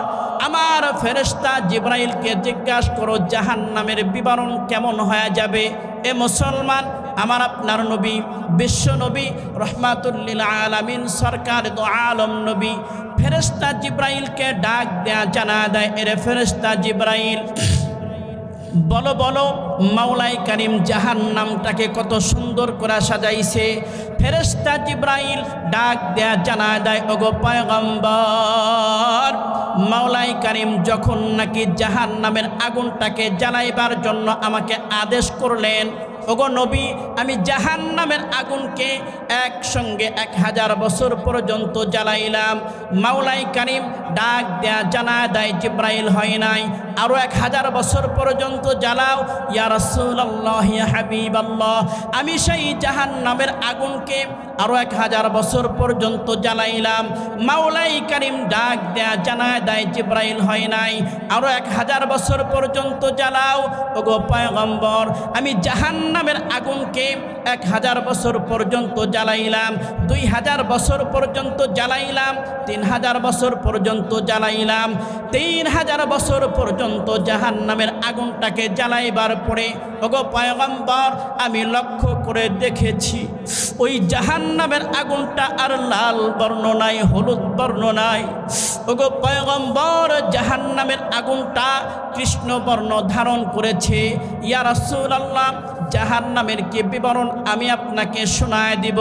আমার ফেরেশতা জিবরাইলকে জিজ্ঞাসা করো জাহান্নামের বিবরণ কেমন হয়ে যাবে। এ মুসলমান, আমার আপনার নবী, বিশ্ব নবী, রহমাতুল লিল আলামিন, সরকার দো আলম নবী ফেরেশতা জিবরাইলকে ডাক দেয়া জানা দেয়, এরে ফেরেশতা জিবরাইল, বলো বলো মাওলাই কারীম জাহান্নামটাকে কত সুন্দর করে সাজাইছে। ফেরেশতা জিবরাইল ডাক দেয়া জানা দেয়, ওগো পয়গম্বর, মাওলাই কারীম যখন নাকি জাহান্নামের আগুনটাকে জ্বালাইবার জন্য আমাকে আদেশ করলেন, ওগো নবী, আমি জাহান্নামের আগুনকে একসঙ্গে 1000 বছর পর্যন্ত জ্বালাইলাম। মাওলাই কারীম ডাক দেয়া জানা দেয়, জিবরাইল হয় নাই, আরো 1000 বছর পর্যন্ত জ্বালাও। ইয়া রাসূলুল্লাহ, ইয়া হাবিবাল্লাহ, আমি সেই জাহান্নামের আগুনকে আরো 1000 বছর পর্যন্ত জ্বালাইলাম। মাওলাই কারীম ডাক দেয়া জানা দেয়, জিবরাইল হয় নাই, আরো 1000 বছর পর্যন্ত জ্বালাও। ওগো পয়গম্বর, আমি জাহান্নামের আগুনকে 1000 বছর পর্যন্ত জ্বালাইলাম, 2000 বছর পর্যন্ত জ্বালাইলাম, 3000 বছর পর্যন্ত জ্বালাইলাম। 3000 বছর পর্যন্ত জাহান্নামের আগুনটাকে জ্বালাইবার পরে ওগো পয়গম্বর, আমি লক্ষ্য করে দেখেছি ওই জাহান্নামের আগুনটা আর লাল বর্ণ নাই, হলুদ বর্ণ নাই। ওগো পয়গম্বর, জাহান্নামের আগুনটা কৃষ্ণ বর্ণ ধারণ করেছে। ইয়া রাসূলুল্লাহ, জাহান্নামের কি বিবরণ আমি আপনাকে শোনায় দিব।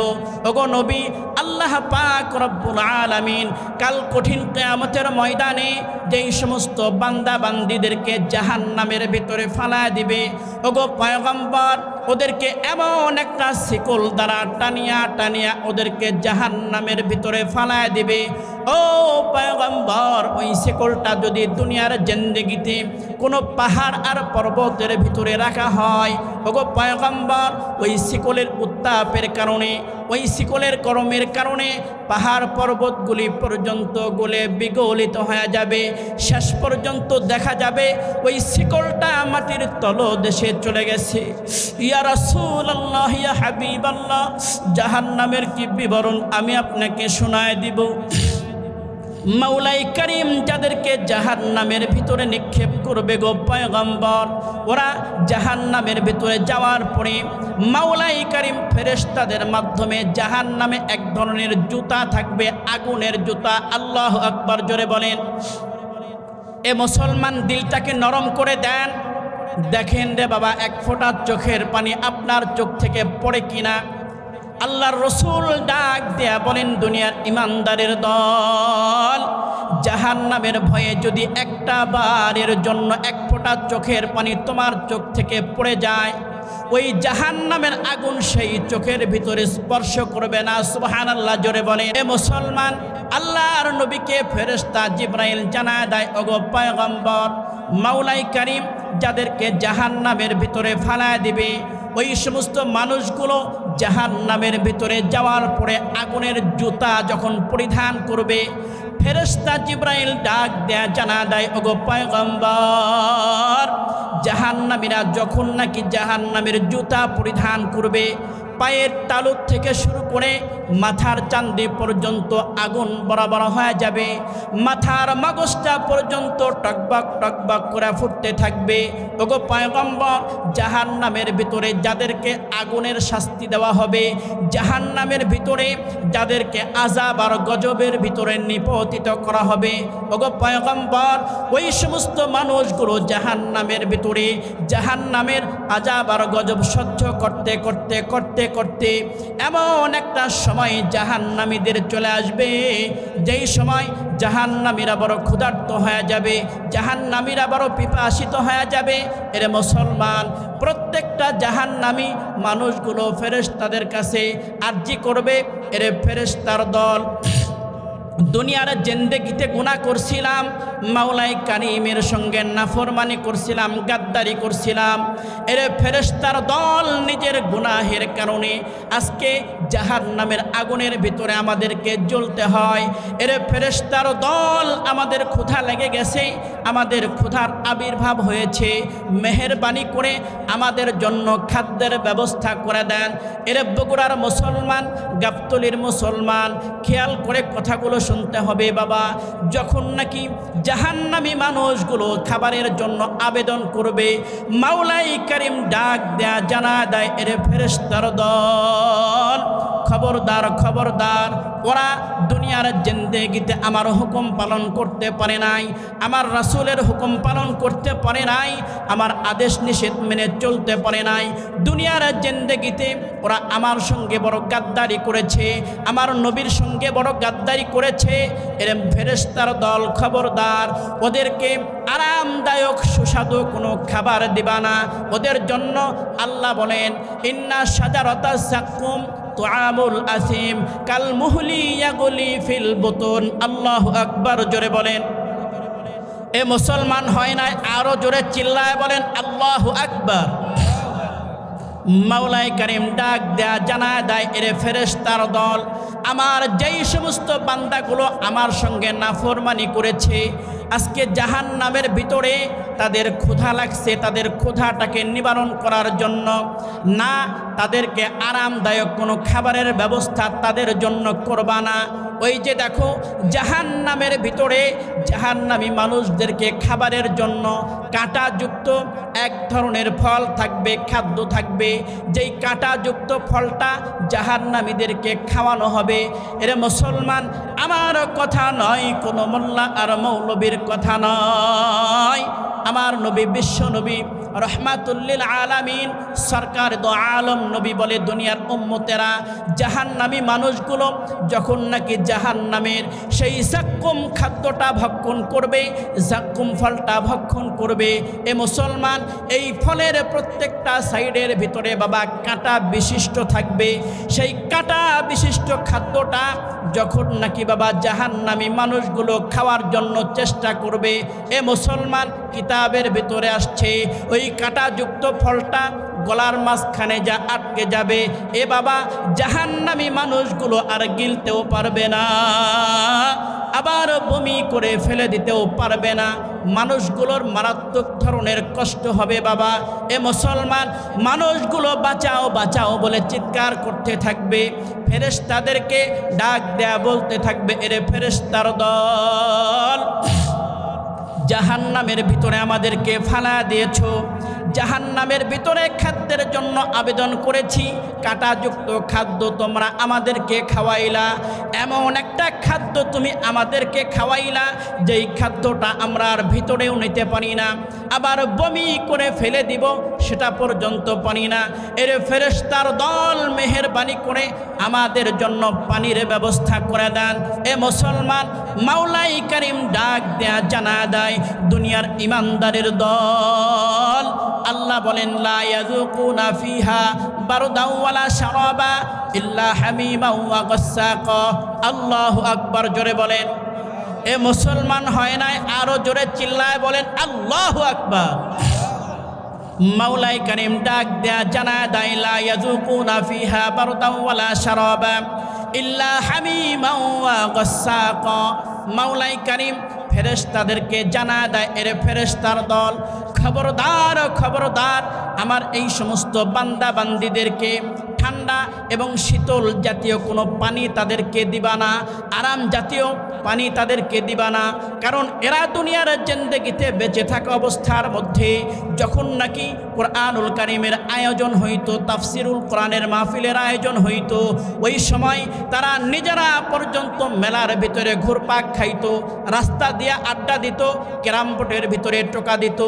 ওগো নবী, আল্লাহ পাক রব্বুল আলামিন কাল কঠিন কিয়ামতের ময়দানে যেই সমস্ত বান্দা বান্দীদেরকে জাহান্নামের ভিতরে ফালায় দিবে, ওগো পয়গম্বর, ওদেরকে এমন একটা শিকল দ্বারা টানিয়া টানিয়া ওদেরকে জাহান্নামের ভিতরে ফালায় দিবে। ও পয়গম্বর, ওই শিকলটা যদি দুনিয়ার জিন্দেগিতে কোনো পাহাড় আর পর্বতের ভিতরে রাখা হয়, ওগো পয়গম্বর, ওই শিকলের উত্তাপের কারণে, ওই শিকলের গরমের কারণে পাহাড় পর্বতগুলি পর্যন্ত গলে বিগলিত হয়ে যাবে। শেষ পর্যন্ত দেখা যাবে ওই শিকলটা মাটির তলদেশে চলে গেছে। ইয়া রাসূলুল্লাহ, ইয়া হাবিবাল্লাহ, জাহান্নামের কি বিবরণ আমি আপনাকে শোনায় দিব। মাওলাই কারীম যাদেরকে জাহান্নামের ভিতরে নিক্ষেপ করবে গো পয়গম্বর, ওরা জাহান্নামের ভিতরে যাওয়ার পরে মাওলাই কারীম ফেরেশতাদের মাধ্যমে জাহান্নামে এক ধরনের জুতা থাকবে, আগুনের জুতা। আল্লাহু আকবার, জোরে বলেন। এ মুসলমান, দিলটাকে নরম করে দেন, দেখেন রে বাবা, এক ফোঁটা চোখের পানি আপনার চোখ থেকে পড়ে কিনা। আল্লাহর রসুল ডাক দেয়া বলেন, দুনিয়ার ইমানদারের দল, জাহান্নামের ভয়ে যদি একটা বারের জন্য এক ফোঁটা চোখের পানি তোমার চোখ থেকে পড়ে যায়, ওই জাহান্নামের আগুন সেই চোখের ভিতরে স্পর্শ করবে না। সুবহানাল্লাহ, জোরে বলে। এ মুসলমান, আল্লাহর নবীকে ফেরেশতা জিবরাইল জানা দেয়, ওগো পয়গম্বর, মাওলাই কারীম যাদেরকে জাহান্নামের ভিতরে ফালায় দিবে, ওই সমস্ত মানুষগুলো জাহান্নামের ভিতরে যাওয়ার পরে আগুনের জুতা যখন পরিধান করবে, ফেরেশতা জিবরাইল ডাক দেয়া জানা দেয়, ওগো পয়গম্বর, জাহান্নামীরা যখন নাকি জাহান্নামের জুতা পরিধান করবে, পায়ের তালুক থেকে শুরু করে মাথার চান্দি পর্যন্ত আগুন বরাবর হয়ে যাবে, মাথার মগজটা পর্যন্ত টকবক টকবক করে ফুটতে থাকবে। ওগো পয়গম্বর, জাহান্নামের ভিতরে যাদেরকে আগুনের শাস্তি দেওয়া হবে, জাহান্নামের ভিতরে যাদেরকে আযাব আর গজবের ভিতরে নিপতিত করা হবে, ওগো পয়গম্বর, ওই সমস্ত মানুষগুলো জাহান্নামের ভিতরে জাহান্নামের আযাব আর গজব সহ্য করতে করতে করতে করতে এমন একটা সময় জাহান্নামীদের চলে আসবে, যেই সময় জাহান্নামীরা বড় ক্ষুধার্ত হয়ে যাবে, জাহান্নামীরা বড় পিপাসিত হয়ে যাবে। এর মুসলমান, প্রত্যেকটা জাহান্নামী মানুষগুলো ফেরেশতাদের কাছে আরজি করবে, এর ফেরেশতার দল, দুনিয়ার জিন্দেগিতে গুনাহ করছিলাম, মাওলাই কারিমের সঙ্গে নাফরমানি করছিলাম, গাদ্দারি করছিলাম, এর ফেরেশতার দল নিজের গুনাহের কারণে আজকে জাহান্নামের আগুনের ভিতরে আমাদেরকে জ্বলতে হয়। এর ফেরেশতার দল, আমাদের ক্ষুধা লেগে গেছে, আমাদের ক্ষুধার আবির্ভাব হয়েছে, মেহেরবানি করে আমাদের জন্য খাদ্যের ব্যবস্থা করে দেন। এর বগুড়ার মুসলমান, গাবতলীর মুসলমান, খেয়াল করে কথাগুলো শুনতে হবে বাবা। যখন নাকি জাহান্নামী মানুষগুলো খাবারের জন্য আবেদন করবে, মাওলাই কারিম ডাক দেয়া জানা দেয়, এর ফেরেশতার দল, খবরদার খবরদার, ওরা দুনিয়ার জিন্দেগিতে আমার হুকুম পালন করতে পারে নাই, আমার রাসূলের হুকুম পালন করতে পারে নাই, আমার আদেশ নিষেধ মেনে চলতে পারে নাই। দুনিয়ার জিন্দেগিতে ওরা আমার সঙ্গে বড় গাদ্দারি করেছে, আমার নবীর সঙ্গে বড় গাদ্দারি করেছে। এর ফেরেশতার দল, খবরদার, ওদেরকে আরামদায়ক সুস্বাদু কোনো খাবার দিবা না। ওদের জন্য আল্লাহ বলেন, ইন্না শাজারাতাস সাক্কুম তুআমুল আসিম কাল মুহলি ইয়াগলি ফিল বুতুন। আল্লাহু আকবার, জোরে বলেন। এ মুসলমান হয় নাই, আরো জোরে চিল্লায় বলেন আল্লাহু আকবার। মাওলাই কারিম ডাক দেয়া জানা দেয়, এর ফেরেশতার দল, আমার যেই সমস্ত বান্দাগুলো আমার সঙ্গে নাফরমানি করেছে, আজকে জাহান্নামের ভিতরে তাদের ক্ষুধা লাগছে, তাদের ক্ষুধাটাকে নিবারণ করার জন্য না তাদেরকে আরামদায়ক কোনো খাবারের ব্যবস্থা তাদের জন্য করবা না। ওই যে দেখো, জাহান্নামের ভিতরে জাহান্নামী মানুষদেরকে খাবারের জন্য কাঁটাযুক্ত এক ধরনের ফল থাকবে, খাদ্য থাকবে, যেই কাঁটাযুক্ত ফলটা জাহান্নামীদেরকে খাওয়ানো হবে। এর মুসলমান, আমার কথা নয়, কোনো মোল্লা আর মৌলবীর কথা নয়, আমার নবী, বিশ্ব নবী, রহমাতুল্লিল আলামিন, সরকার দো আলম নবী বলে, দুনিয়ার উম্মতেরা জাহান্নামী মানুষগুলো যখন নাকি জাহান্নামের সেই জাক্কুম খাদ্যটা ভক্ষণ করবে, জাক্কুম ফলটা ভক্ষণ করবে, এ মুসলমান, এই ফলের প্রত্যেকটা সাইডের ভিতরে বাবা কাঁটা বিশিষ্ট থাকবে। সেই কাঁটা বিশিষ্ট খাদ্যটা যখন নাকি বাবা জাহান্নামী মানুষগুলো খাওয়ার জন্য চেষ্টা করবে, এ মুসলমান, কিতাবের ভিতরে আসছে ওই কাঁটাযুক্ত ফলটা গলার মাঝখানে যা আটকে যাবে, এ বাবা জাহান্নামী মানুষগুলো আর গিলতেও পারবে না, আবার বমি করে ফেলে দিতেও পারবে না। মানুষগুলোর মারাত্মক ধরনের কষ্ট হবে বাবা। এ মুসলমান, মানুষগুলো বাঁচাও বাঁচাও বলে চিৎকার করতে থাকবে, ফেরেশতাদেরকে ডাক দেয়া বলতে থাকবে, এরে ফেরেশতার দল, জাহান্নামের ভিতরে আমাদেরকে ফালা দিয়েছো, জাহান্নামের ভিতরে খাদ্যের জন্য আবেদন করেছি, কাঁটাযুক্ত খাদ্য তোমরা আমাদেরকে খাওয়াইলা, এমন একটা খাদ্য তুমি আমাদেরকে খাওয়াইলা যেই খাদ্যটা আমরা আর ভিতরেও নিতে পারি না, আবার বমি করে ফেলে দিব সেটা পর্যন্ত পারি না। এর ফেরেশতার দল, মেহেরবানি করে আমাদের জন্য পানির ব্যবস্থা করে দেন। এ মুসলমান, মাওলাই কারিম ডাক দেয়া জানা দেয়, দুনিয়ার ইমানদারের দল, আল্লাহ বলেন, লা ইয়াযুকুনা ফিহা বারদাও ওয়ালা শারাবা ইল্লা হামিমা ওয়া গাসসাকা। আল্লাহু আকবার, জোরে বলেন। এ মুসলমান হয় নাই, আরো জোরে চিল্লায় বলেন আল্লাহু আকবার। মাওলাই কারিম ডাক দেয়া জানা দেয়, লা ইয়াযুকুনা ফিহা বারদাও ওয়ালা শারাবা ইল্লা হামিমা ওয়া গাসসাকা। মাওলাই কারিম ফেরেশতাদেরকে জানা দেয়, এর ফেরেশতার দল, খবরদার খবরদার, আমার এই সমস্ত বান্দা বান্দিদেরকে ঠান্ডা এবং শীতল জাতীয় কোনো পানি তাদেরকে দিবা না, আরাম জাতীয় পানি তাদেরকে দিবা না, কারণ এরা দুনিয়ার জিন্দেগিতে বেঁচে থাকা অবস্থার মধ্যে যখন নাকি কোরআনুল কারীমের আয়োজন হইতো, তাফসিরুল কোরআনের মাহফিলের আয়োজন হইতো, ওই সময় তারা নিজেরা পর্যন্ত মেলার ভিতরে ঘুরপাক খাইতো, রাস্তা দিয়ে আড্ডা দিত, ক্যারাম বোর্ডের ভিতরে টোকা দিত।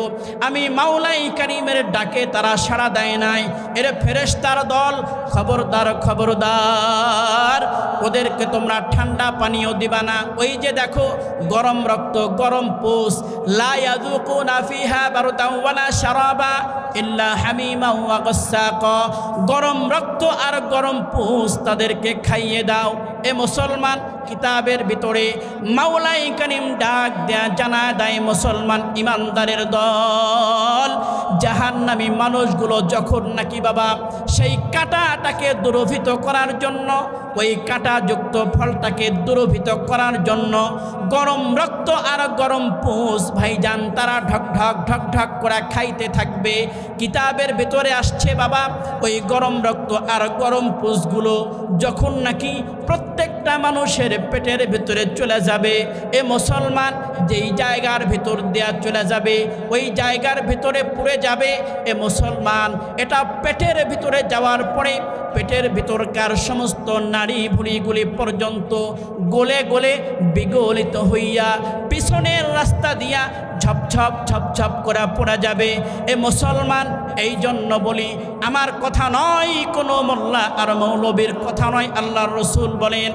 আমি মাওলাই কারীমের ডাকে তারা সাড়া দেয় নাই। এর ফেরেশতার দল খবরদার খবরদার, ওদেরকে তোমরা ঠান্ডা পানীয় দিবা না। ওই যে দেখো গরম রক্ত, গরম পুষ, লা ইয়াযুকুনা ফিহা বারদান ওয়ালা শারাবা ইল্লা হামিমা ওয়া গাসসাকা, গরম রক্ত আর গরম পুষ তাদেরকে খাইয়ে দাও। এ মুসলমান, কিতাবের ভিতরে মাওলাই কারিম ডাক দেয়া জানা দেয়, মুসলমান ইমানদারের দল, জাহান্নামী মানুষগুলো যখন নাকি বাবা সেই কাঁটাটাকে দুরভিত করার জন্য, ওই কাঁটাযুক্ত ফলটাকে দুরভিত করার জন্য গরম রক্ত আর গরম পুষ ভাইজান তারা ঢক ঢক ঢক ঢক করে খাইতে থাকবে। কিতাবের ভিতরে আসছে বাবা, ওই গরম রক্ত আর গরম পুষগুলো যখন নাকি প্রত্যেকটা মানুষের পেটের ভিতরে চলে যাবে, এ মুসলমান যেই জায়গার ভিতর দেয়া চলে যাবে ওই জায়গার ভিতরে পুড়ে যাবে। এ মুসলমান, এটা পেটের ভিতরে যাওয়ার পরে পেটের ভিতরকার সমস্ত নাড়ি ভুঁড়িগুলি পর্যন্ত গলে গলে বিগলিত হইয়া পিছনের রাস্তা দিয়া ঝপঝপ ঝপঝপ করে পড়া যাবে। এ মুসলমান, এই জন্য বলি আমার কথা নয়, কোনো মোল্লা আর মৌলবীর কথা নয়, আল্লাহর রসুল বলেন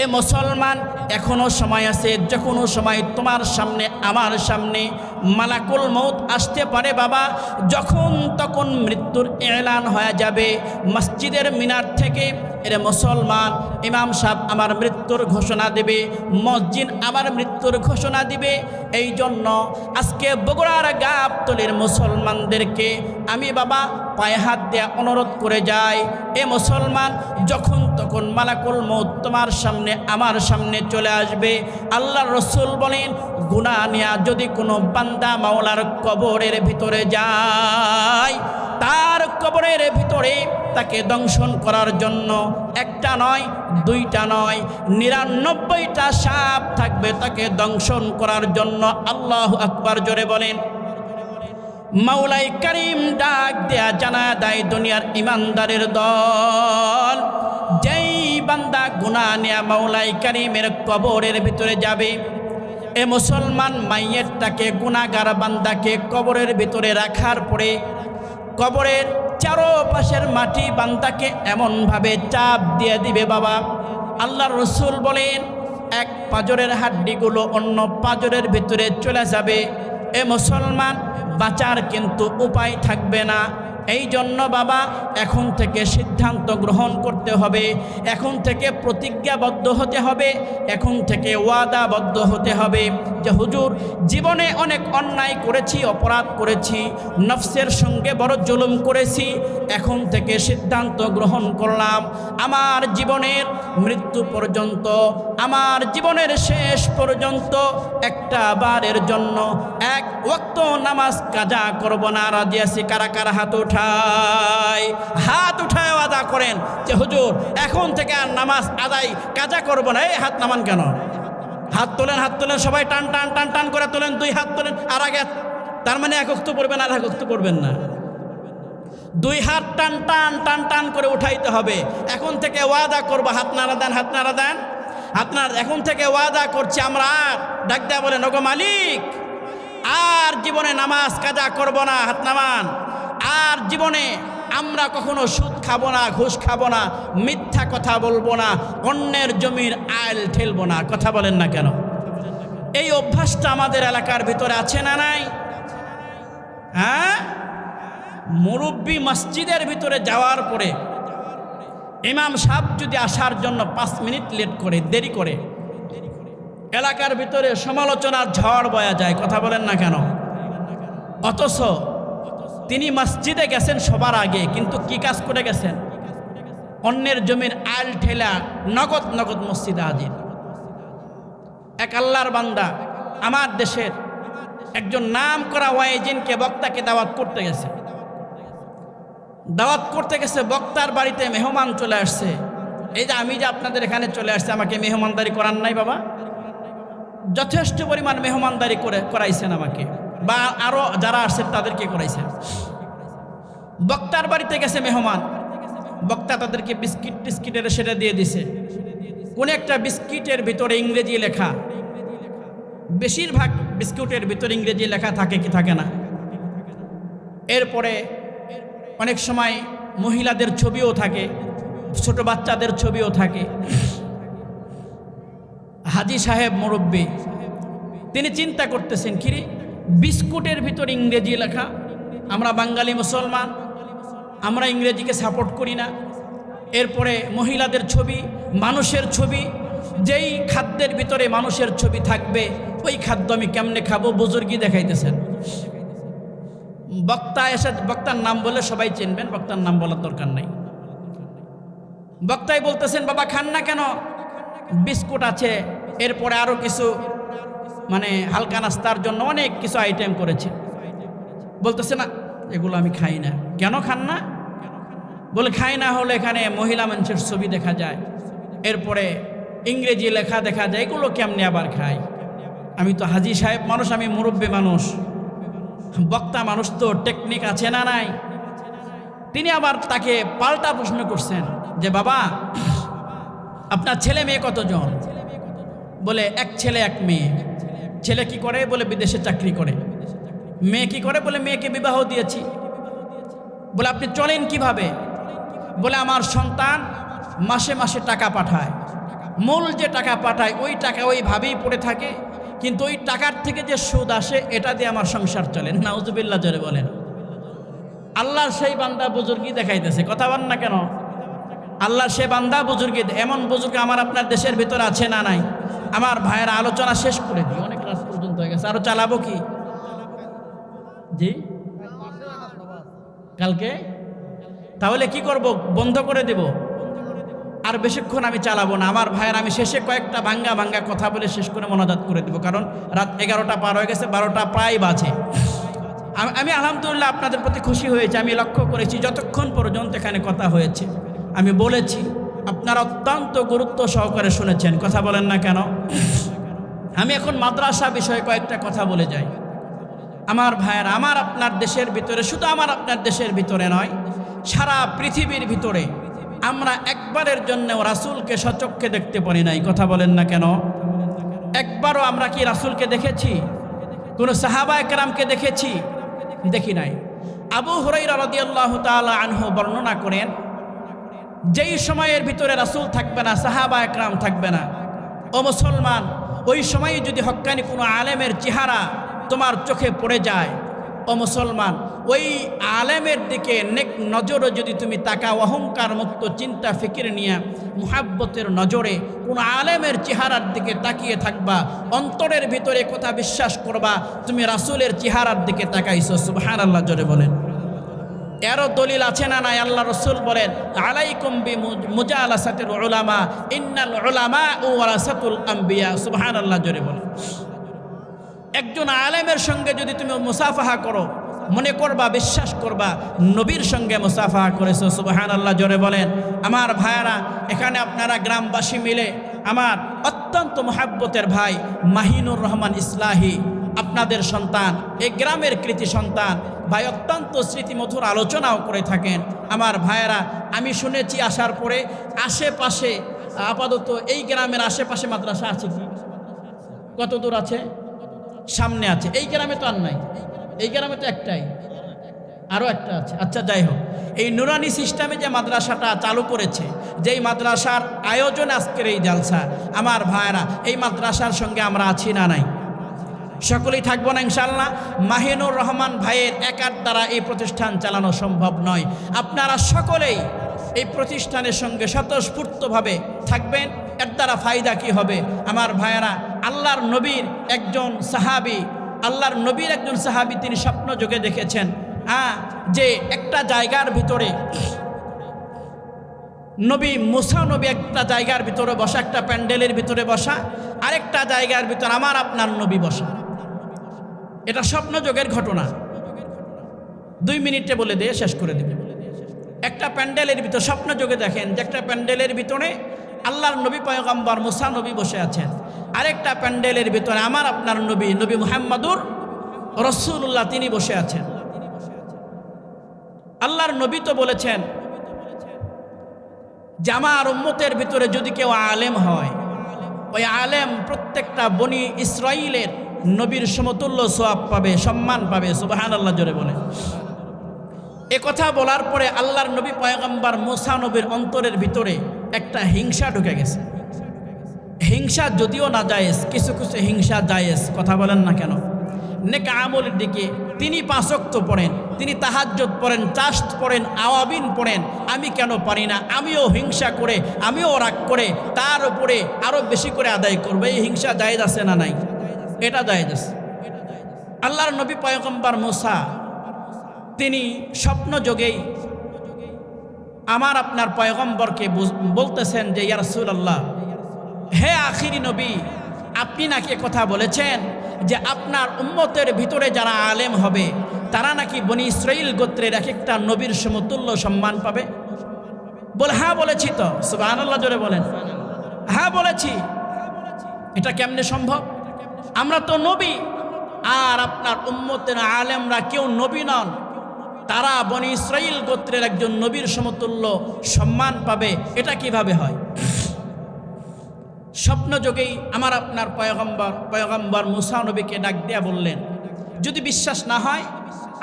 এ মুসলমান এখনো সময় আছে, যে কোনো সময় তোমার সামনে আমার সামনে মালাকুল মউত আসতে পারে বাবা। যখন তখন মৃত্যুর এলান হয়ে যাবে মসজিদের মিনার থেকে। এর মুসলমান, ইমাম সাহেব আমার মৃত্যুর ঘোষণা দেবে, মসজিদ আমার মৃত্যুর ঘোষণা দিবে। এই জন্য আজকে বগুড়ার গাবতলীর মুসলমানদেরকে আমি বাবা পায়ে হাত দিয়ে অনুরোধ করে যাই, এ মুসলমান যখন তখন মালাকুল মউত তোমার সামনে আমার সামনে চলে আসবে। আল্লাহর রসুল বলেন গুনাহ নিয়া যদি কোনো বান্দা মাওলার কবরের ভিতরে যায়, তার কবরের ভিতরে তাকে দংশন করার জন্য একটা নয়, দুইটা নয়, 99টা সাপ থাকবে তাকে দংশন করার জন্য। আল্লাহু আকবার, জোরে বলেন। মাওলাই কারিম ডাক দেয়া জানা দেয় দুনিয়ার ইমানদারের দল, যেই বান্দা গুনাহ নিয়া মাওলাই কারিমের কবরের ভিতরে যাবে, এ মুসলমান মাইয়েরটাকে গুনাহগার বান্দাকে কবরের ভিতরে রাখার পরে কবরের চারপাশের মাটি বান্দাকে এমনভাবে চাপ দিয়ে দিবে বাবা। আল্লাহর রসুল বলেন এক পাঁজরের হাড্ডিগুলো অন্য পাঁজরের ভিতরে চলে যাবে। এ মুসলমান, বাঁচার কিন্তু উপায় থাকবে না। এই জন্য বাবা এখন থেকে সিদ্ধান্ত গ্রহণ করতে হবে, এখন থেকে প্রতিজ্ঞাবদ্ধ হতে হবে, এখন থেকে ওয়াদাবদ্ধ হতে হবে যে হুজুর জীবনে অনেক অন্যায় করেছি, অপরাধ করেছি, নফসের সঙ্গে বড় জুলুম করেছি, এখন থেকে সিদ্ধান্ত গ্রহণ করলাম আমার জীবনের মৃত্যু পর্যন্ত, আমার জীবনের শেষ পর্যন্ত একটা বারের জন্য এক ওয়াক্ত নামাজ কাজা করব না। রাজি আছি? কারা কারা হাত উঠায়? হাত উঠায় আদা করেন যে হুজুর এখন থেকে আর নামাজ আদায় কাজা করব না। এই হাত নামান কেন? হাত তোলেন, হাত তোলেন, সবাই টান টান টান টান করে তোলেন, 2 হাত তোলেন আর আগে, তার মানে এক ওয়াক্ত পড়বেন আর এক ওয়াক্ত পড়বেন না। 2 হাত টান টান টান টান করে উঠাইতে হবে। এখন থেকে ওয়াদা করব, হাত নাড়া দেন, হাত নাড়া দেন, হাত নাড়া। এখন থেকে ওয়াদা করছি আমরা, আর ডাক দেয়া বলেন ওগো মালিক আর জীবনে নামাজ কাজা করব না, হাত নামান। আর জীবনে আমরা কখনো সুদ খাবো না, ঘুষ খাবো না, মিথ্যা কথা বলবো না, অন্যের জমির আইল ঠেলবো না। কথা বলেন না কেন? এই অভ্যাসটা আমাদের এলাকার ভিতরে আছে না নাই? হ্যাঁ, মুরব্বী মসজিদের ভিতরে যাওয়ার পরে ইমাম সাহেব যদি আসার জন্য 5 মিনিট লেট করে, দেরি করে, এলাকার ভিতরে সমালোচনার ঝড় বয়া যায়। কথা বলেন না কেন? অথচ তিনি মসজিদে গেছেন সবার আগে, কিন্তু কি কাজ করে গেছেন? অন্যের জমির আইল ঠেলা নগদ নগদ মসজিদে হাজির। এক আল্লাহর বান্দা আমার দেশের একজন নাম করা ওয়াইজিনকে, বক্তাকে দাওয়াত করতে গেছে। দাওয়াত করতে গেছে, বক্তার বাড়িতে মেহমান চলে আসছে। এই যে আমি যে আপনাদের এখানে চলে আসছে, আমাকে মেহমানদারি করান নাই বাবা? যথেষ্ট পরিমাণ মেহমানদারি করাইছেন আমাকে, বা আরও যারা আসছেন তাদেরকে করাইছেন। বক্তার বাড়িতে গেছে মেহমান, বক্তা তাদেরকে বিস্কিট টিস্কিটের সেটা দিয়ে দিছে। কোন একটা বিস্কিটের ভিতরে ইংরেজি লেখা, বেশিরভাগ বিস্কুটের ভিতরে ইংরেজি লেখা থাকে কি থাকে না? এরপরে অনেক সময় মহিলাদের ছবিও থাকে, ছোট বাচ্চাদের ছবিও থাকে। হাজী সাহেব মুরব্বী তিনি চিন্তা করতেছেন, কিরে বিস্কুটের ভিতর ইংরেজি লেখা, আমরা বাঙালি মুসলমান, আমরা ইংরেজিকে সাপোর্ট করি না। এরপরে মহিলাদের ছবি, মানুষের ছবি, যেই খাদ্যের ভিতরে মানুষের ছবি থাকবে ওই খাদ্য আমি কেমনে খাবো? বুজুর্গি দেখাইতেছেন। বক্তা এসে, বক্তার নাম বলে সবাই চিনবেন, বক্তার নাম বলার দরকার নাই। বক্তাই বলতেছেন, বাবা খান না কেন? বিস্কুট আছে, এরপরে আরো কিছু মানে হালকা নাস্তার জন্য অনেক কিছু আইটেম করেছে। বলতেছে না এগুলো আমি খাই না। কেন খান না? বলে খাই না হলে এখানে মহিলা মানুষের ছবি দেখা যায়, এরপরে ইংরেজি লেখা দেখা যায়, এগুলো কেমনে আবার খাই? আমি তো হাজী সাহেব মানুষ, আমি মুরব্বী মানুষ, বক্তা মানুষ, তো টেকনিক আছে না নাই? তিনি আবার তাকে পাল্টা প্রশ্ন করছেন যে বাবা আপনার ছেলে মেয়ে কতজন? বলে এক ছেলে এক মেয়ে। ছেলে কি করে? বলে বিদেশে চাকরি করে। মেয়ে কি করে? বলে মেয়েকে বিবাহ দিয়েছি। বলে আপনি চলেন কিভাবে? বলে আমার সন্তান মাসে মাসে টাকা পাঠায়, মূল যে টাকা পাঠায় ওই টাকা ওইভাবেই পড়ে থাকে, কিন্তু ওই টাকার থেকে যে সুদ আসে এটা দিয়ে আমার সংসার চলে। নাউজুবিল্লাহ জোরে বলেন। আল্লাহর সেই বান্দা বুজুর্গি দেখাইতেছে, কথা বল না কেন? আল্লাহর সেই বান্দা বুজুর্গি, এমন বুজুর্গ আমার আপনার দেশের ভিতরে আছে না নাই? আমার ভাইয়ের আলোচনা শেষ করে দিই, অনেক রাত পর্যন্ত হয়ে গেছে, আরো চালাবো কি? জি কালকে তাহলে কি করব? বন্ধ করে দেব, আর বেশিক্ষণ আমি চালাবো না। আমার ভাইয়ের আমি শেষে কয়েকটা ভাঙ্গা ভাঙ্গা কথা বলে শেষ করে মোনাজাত করে দেব, কারণ রাত 11টা পার হয়ে গেছে, 12টা প্রায় বাজে। আমি আলহামদুলিল্লাহ আপনাদের প্রতি খুশি হয়েছে। আমি লক্ষ্য করেছি যতক্ষণ পর্যন্ত এখানে কথা হয়েছে আমি বলেছি আপনারা অত্যন্ত গুরুত্ব সহকারে শুনেছেন, কথা বলেন না কেন? আমি এখন মাদ্রাসা বিষয়ে কয়েকটা কথা বলে যাই। আমার ভাইয়ের, আমার আপনার দেশের ভিতরে, শুধু আমার আপনার দেশের ভিতরে নয়, সারা পৃথিবীর ভিতরে আমরা একবারের জন্য রাসূলকে সচক্ষে দেখতে পারি নাই, কথা বলেন না কেন? একবারও আমরা কি রাসূলকে দেখেছি? কোনো সাহাবায়ে কেরামকে দেখেছি? দেখি নাই। আবু হুরায়রা রাদিয়াল্লাহু তাআলা আনহু বর্ণনা করেন, যেই সময়ের ভিতরে রাসূল থাকবে না, সাহাবায়ে কেরাম থাকবে না, ও মুসলমান, ওই সময়ে যদি হক্কানি কোনো আলেমের চেহারা তোমার চোখে পড়ে যায়, ও মুসলমান, ওই আলেমের দিকে নেক নজরে যদি তুমি তাকাও, অহংকার মুক্ত চিন্তা ফিকির নিয়ে মুহাব্বতের নজরে কোনো আলেমের চেহারার দিকে তাকিয়ে থাকবা, অন্তরের ভিতরে কথা বিশ্বাস করবা তুমি রাসূলের চেহারার দিকে তাকাইছো। সুবহানাল্লাহ জোরে বলেন। এরও দলিল আছে না নাই? আল্লাহ রসুল বলেন, আলাইকুম বি মুজালাসাতিল উলামা ইন্নাল উলামা ওয়ারাসাতুল আম্বিয়া। সুবহানাল্লাহ জোরে বলেন। একজন আলেমের সঙ্গে যদি তুমি মুসাফাহা করো, মনে করবা, বিশ্বাস করবা নবীর সঙ্গে মুসাফাহা করেছো। সুবহানাল্লাহ জোরে বলেন। আমার ভাইয়ারা, এখানে আপনারা গ্রামবাসী মিলে, আমার অত্যন্ত মুহাব্বতের ভাই মাহিনুর রহমান ইসলাহি, আপনাদের সন্তান, এই গ্রামের কৃতি সন্তান ভাই, অত্যন্ত স্মৃতিমধুর আলোচনাও করে থাকেন। আমার ভাইয়েরা, আমি শুনেছি আসার পরে আশেপাশে, আপাতত এই গ্রামের আশেপাশে মাদ্রাসা আছে কি? কত দূর আছে? সামনে আছে। এই গ্রামে তো আর নাই, এই গ্রামে তো একটাই, আরও একটা আছে। আচ্ছা যাই হোক, এই নুরানি সিস্টেমে যে মাদ্রাসাটা চালু করেছে, যেই মাদ্রাসার আয়োজন আজকের এই জালসা, আমার ভাইয়েরা, এই মাদ্রাসার সঙ্গে আমরা আছি না নাই? সকলেই থাকবো না ইনশাআল্লাহ। মাহিনুর রহমান ভাইয়ের একার দ্বারা এই প্রতিষ্ঠান চালানো সম্ভব নয়। আপনারা সকলেই এই প্রতিষ্ঠানের সঙ্গে স্বতঃস্ফূর্তভাবে থাকবেন। এর দ্বারা ফায়দা কি হবে? আমার ভাইয়েরা, আল্লাহর নবীর একজন সাহাবী তিনি স্বপ্ন যোগে দেখেছেন যে একটা জায়গার ভিতরে নবী মুসা নবী একটা জায়গার ভিতরে বসা, একটা প্যান্ডেলের ভিতরে বসা, আরেকটা জায়গার ভিতরে আমার আপনার নবী বসা। এটা স্বপ্নযোগের ঘটনা। 2 মিনিটে বলে দিয়ে শেষ করে দেবে। একটা প্যান্ডেলের ভিতরে স্বপ্নযোগে দেখেন যে একটা প্যান্ডেলের ভিতরে আল্লাহর নবী পয়গম্বর মুসা নবী বসে আছেন, আরেকটা প্যান্ডেলের ভিতরে আমার আপনার নবী মুহাম্মাদুর রাসূলুল্লাহ তিনি বসে আছেন। আল্লাহর নবী তো বলেছেন যে আমার উম্মতের ভিতরে যদি কেউ আলেম হয়, ওই আলেম প্রত্যেকটা বনি ইসরাইলের নবীর সমতুল্য সওয়াব পাবে, সম্মান পাবে। সুবহানাল্লাহ জোরে বলে। এ কথা বলার পরে আল্লাহর নবী পয়গম্বর মুসা নবীর অন্তরের ভিতরে একটা হিংসা ঢুকে গেছে। হিংসা যদিও না জায়েজ, কিছু কিছু হিংসা জায়েজ, কথা বলেন না কেন? নেক আমলের দিকে তিনি 5 ওয়াক্ত পড়েন, তিনি তাহাজ্জুদ পড়েন, চাশত পড়েন, আওয়াবিন পড়েন, আমি কেন পারি না? আমিও হিংসা করে, আমিও রাগ করে তার উপরে আরও বেশি করে আদায় করবো। এই হিংসা জায়েজ আছে না নাই? এটা জায়েজ আছে। আল্লাহর নবী পয়গম্বর মুসা তিনি স্বপ্ন যোগেই আমার আপনার পয়গম্বরকে বলতেছেন যে ইয়া রাসূলুল্লাহ, হে আখিরি নবী, আপনি নাকি কথা বলেছেন যে আপনার উম্মতের ভিতরে যারা আলেম হবে তারা নাকি বনি ইসরাইল গোত্রের এক একটা নবীর সমতুল্য সম্মান পাবে। বলে হ্যাঁ বলেছি তো। সুবহানাল্লাহ, জোরে বলেন। হ্যাঁ বলেছি। এটা কেমনে সম্ভব? আমরা তো নবী, আর আপনার উম্মতের আলেমরা কেউ নবী নন, তারা বনি ইসরাইল গোত্রের একজন নবীর সমতুল্য সম্মান পাবে, এটা কিভাবে হয়? স্বপ্ন যোগেই আমার আপনার পয়গম্বর মুসা নবীকে ডাক দিয়া বললেন, যদি বিশ্বাস না হয়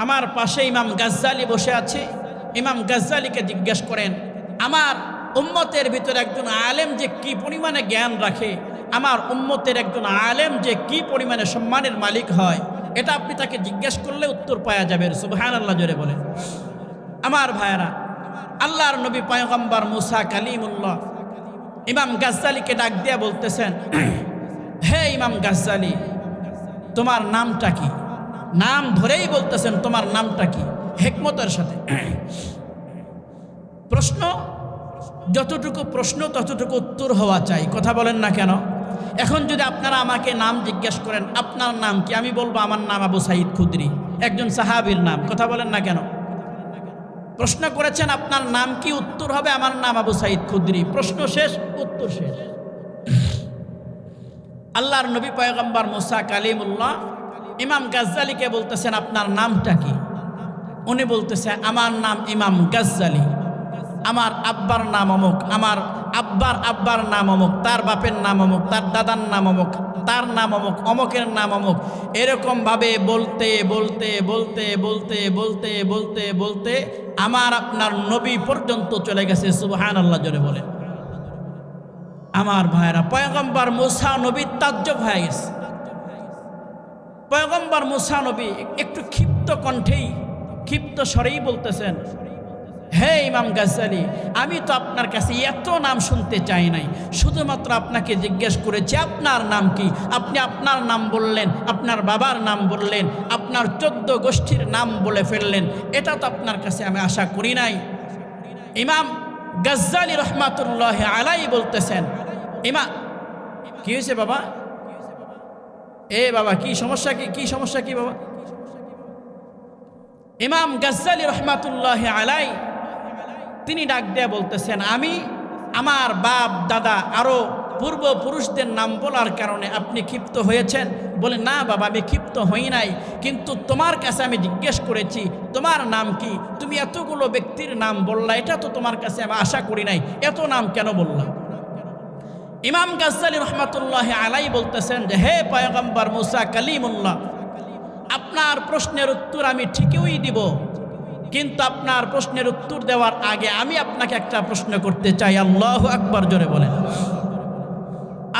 আমার পাশে ইমাম গাজ্জালি বসে আছে, ইমাম গাজ্জালিকে জিজ্ঞেস করেন আমার উম্মতের ভিতরে একজন আলেম যে কি পরিমাণে জ্ঞান রাখে, আমার উম্মতের একজন আলেম যে কি পরিমাণে সম্মানের মালিক হয়, এটা আপনি তাকে জিজ্ঞেস করলে উত্তর পাওয়া যাবে। সুবহানাল্লাহ, জোরে বলেন। আমার ভাইয়েরা, আল্লাহর নবী পয়গম্বর মুসা কালিমুল্লাহ ইমাম গাজ্জালিকে ডাক দিয়া বলতেছেন, হে ইমাম গাজ্জালি, তোমার নামটা কি? নাম ধরেই বলতেছেন তোমার নামটা কি, হিকমতের সাথে। প্রশ্ন যতটুকু প্রশ্ন ততটুকু উত্তর হওয়া চাই, কথা বলেন না কেন? এখন যদি আপনারা আমাকে নাম জিজ্ঞেস করেন আপনার নাম কি, আমি বলবো আমার নাম আবু সাঈদ খুদরি, একজন সাহাবীর নাম, কথা বলেন না কেন? প্রশ্ন করেছেন আপনার নাম কি, উত্তর হবে আমার নাম আবু সাঈদ খুদরি। প্রশ্ন শেষ, উত্তর শেষ। আল্লাহর নবী পয়গম্বর মুসা কালিমুল্লাহ ইমাম গাজ্জালিকে বলতেছেন আপনার নামটা কি? উনি বলতেছে আমার নাম ইমাম গাজ্জালি, আমার আব্বার নাম অমুক, আমার আব্বার নাম অমুক, তার বাপের নাম অমুক, তার দাদার নাম অমুক, তার নাম অমুক, অমুকের নাম অমুক। এরকমভাবে বলতে বলতে বলতে বলতে বলতে বলতে বলতে আমার আপনার নবী পর্যন্ত চলে গেছে। সুবহানাল্লাহ, জোরে বলে। আমার ভাইরা, পয়গম্বর মুসা নবী তাজ্জব হয়ে গেছে। পয়গম্বর মুসা নবী একটু ক্ষিপ্ত কণ্ঠেই, ক্ষিপ্ত স্বরেই বলতেছেন, হে ইমাম গাজ্জালি, আমি তো আপনার কাছে এত নাম শুনতে চাই নাই, শুধুমাত্র আপনাকে জিজ্ঞেস করেছি আপনার নাম কি। আপনি আপনার নাম বললেন, আপনার বাবার নাম বললেন, আপনার 14 গোষ্ঠীর নাম বলে ফেললেন, এটা তো আপনার কাছে আমি আশা করি নাই। ইমাম গাজ্জালি রহমাতুল্লাহ আলাইহি বলতেছেন, ইমাম কি হয়েছে বাবা? এ বাবা, কি সমস্যা? কি সমস্যা কি বাবা? ইমাম গাজ্জালি রহমাতুল্লাহ আলাইহি তিনি ডাক দেয়া বলতেছেন, আমি আমার বাপ দাদা আরো পূর্বপুরুষদের নাম বলার কারণে আপনি ক্ষিপ্ত হয়েছেন? বলে না বাবা, আমি ক্ষিপ্ত হই নাই, কিন্তু তোমার কাছে আমি জিজ্ঞেস করেছি তোমার নাম কি। তুমি এতগুলো ব্যক্তির নাম বললা, এটা তো তোমার কাছে আমি আশা করি নাই, এত নাম কেন বললা? ইমাম গাজ্জালি রহমাতুল্লাহ আলাইহি বলতেছেন যে হে পয়গম্বর মুসা কালিমুল্লাহ, আপনার প্রশ্নের উত্তর আমি ঠিকই দিব, কিন্তু আপনার প্রশ্নের উত্তর দেওয়ার আগে আমি আপনাকে একটা প্রশ্ন করতে চাই। আল্লাহু আকবার, জোরে বলেন।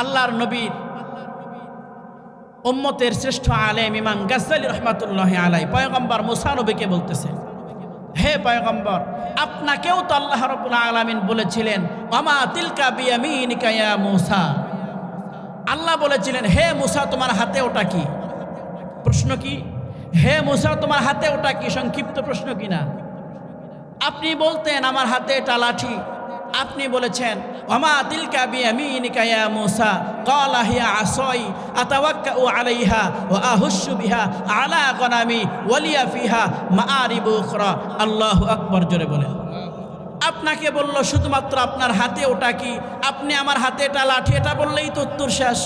আল্লাহর নবীর উম্মতের শ্রেষ্ঠ আলেম ইমাম গাজ্জালি রহমাতুল্লাহ আলাইহি পয়গম্বর মুসা নবীকে বলতেছে, হে পয়গম্বর, আপনাকেও তো আল্লাহ রাব্বুল আলামিন বলেছিলেন ওয়ামা তিলকা বিয়ামিনিকা ইয়া মুসা। আল্লাহ বলেছিলেন হে মুসা তোমার হাতে ওটা কি? প্রশ্ন কি? হে মুসা তোমার হাতে ওটা কি? সংক্ষিপ্ত প্রশ্ন কিনা? আপনি বলতেন আমার হাতে এটা লাঠি, আপনি বলেছেন ওয়ামা তিলকা বিয়ামিনিকা ইয়া মুসা ক্বালা হিয়া আসাই আতাওয়াক্কাউ আলাইহা ওয়া আহুশু বিহা আলা গনামি ওয়ালিয়া ফিহা মাআরিবু উখরা। আল্লাহু আকবার, জোরে বলেন। আপনাকে বলল শুধুমাত্র আপনার হাতে ওটা কি, আপনি আমার হাতে এটা লাঠি, এটা বললেই তো উত্তর শেষ।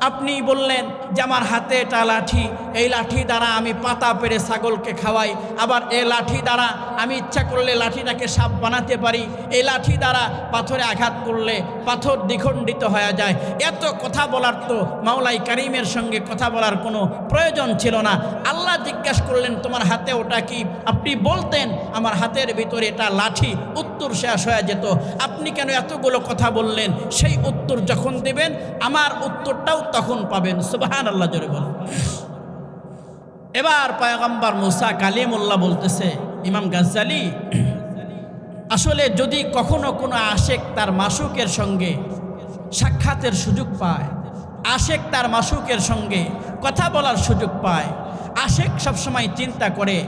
আপনি বললেন যে আমার হাতে এটা লাঠি, এই লাঠি দ্বারা আমি পাতা পেরে ছাগলকে খাওয়াই, আবার এই লাঠি দ্বারা আমি ইচ্ছা করলে লাঠিটাকে সাপ বানাতে পারি, এই লাঠি দ্বারা পাথরে আঘাত করলে পাথর দ্বিখণ্ডিত হয়ে যায়। এত কথা বলার তো মাওলাই কারিমের সঙ্গে কথা বলার কোনো প্রয়োজন ছিল না। আল্লাহ জিজ্ঞাসা করলেন তোমার হাতে ওটা কি? আপনি বলতেন আমার হাতের ভিতরে এটা লাঠি, উত্তর শেষ হয়ে যেত। আপনি কেন এতগুলো কথা বললেন? সেই উত্তর যখন দেবেন আমার উত্তরটাও তখন পাবেন। সুবহানাল্লাহ জোরে বলেন। এবার পয়গম্বর মুসা কালিমুল্লাহ বলতেছে, ইমাম গাজ্জালি, আসলে যদি কখনো কোনো আশেক তার মাশুকের সঙ্গে সাক্ষাতের সুযোগ পায়, আশেক তার মাশুকের সঙ্গে কথা বলার সুযোগ পায়, আশেক সবসময় চিন্তা করে